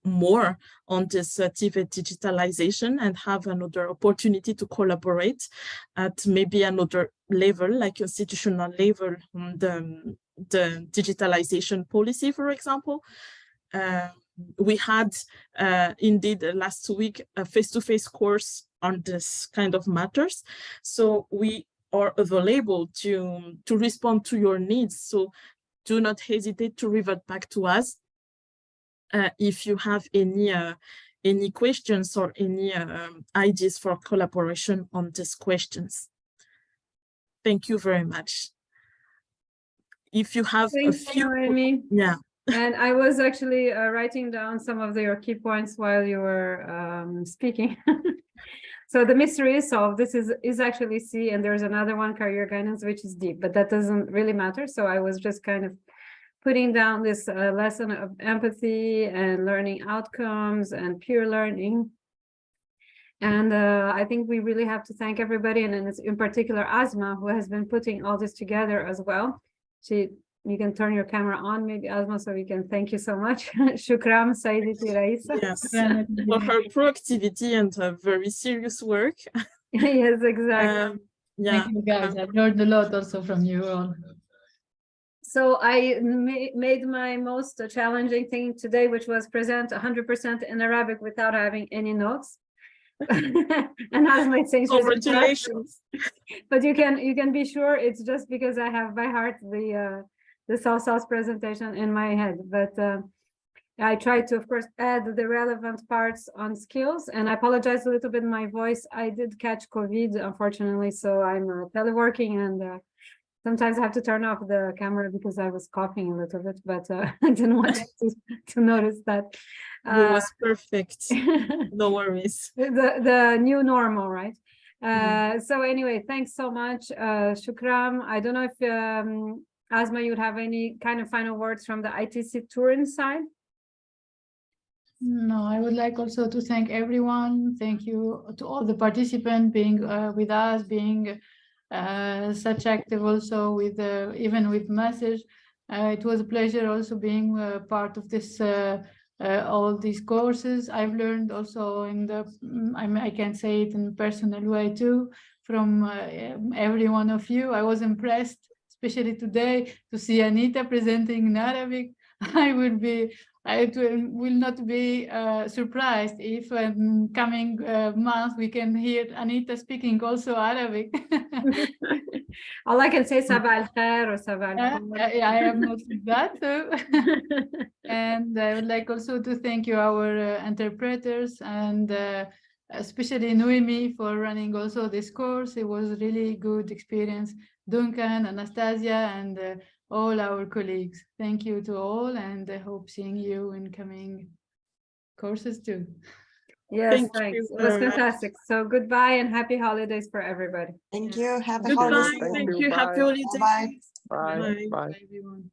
more on this TVET digitalization and have another opportunity to collaborate at maybe another level, like institutional level, the digitalization policy, for example. We had indeed last week a face-to-face course on this kind of matters. So we are available to respond to your needs. So do not hesitate to revert back to us if you have any questions or any ideas for collaboration on these questions. Thank you very much. If you have a few, yeah. And I was actually writing down some of your key points while you were speaking. So the mystery is solved. This is actually C, and there's another one, career guidance, which is deep, but that doesn't really matter. So I was just kind of putting down this lesson of empathy and learning outcomes and peer learning. And I think we really have to thank everybody, and in particular Asma, who has been putting all this together as well. She you can turn your camera on, maybe Asma, so we can thank you so much. Shukran, Sayyidati Raisa. Yes, for her proactivity and her very serious work. Yes, exactly. Yeah. Thank you guys. I've learned a lot also from you all. So I made my most challenging thing today, which was present 100% in Arabic without having any notes. And as my saying, Congratulations. But you can be sure it's just because I have by heart the South presentation in my head. But I tried to, of course, add the relevant parts on skills. And I apologize a little bit my voice. I did catch COVID, unfortunately, so I'm teleworking, and sometimes I have to turn off the camera because I was coughing a little bit, but I didn't want to notice that. It was perfect. No worries. The new normal, right? So anyway, thanks so much, Shukram. I don't know if Asma, you'd have any kind of final words from the ITC Turin side? No, I would like also to thank everyone. Thank you to all the participants being with us, being such active also with even with message. It was a pleasure also being part of this all these courses. I've learned also in the I can say it in a personal way too from every one of you. I was impressed, especially today, to see Anita presenting in Arabic. I will not be surprised if coming month we can hear Anita speaking also Arabic. All I can say is Sabah al-Khair or Sabah al-Khair. I have noticed that too. And I would like also to thank you, our interpreters, and especially Noemi for running also this course. It was really good experience. Duncan, Anastasia, and all our colleagues. Thank you to all, and I hope seeing you in coming courses too. Yes, thanks. It was fantastic. So goodbye and happy holidays for everybody. Thank you. Happy Goodbye. holidays. Thank you. Happy holidays. Bye. Bye. Bye. Bye. Bye everyone.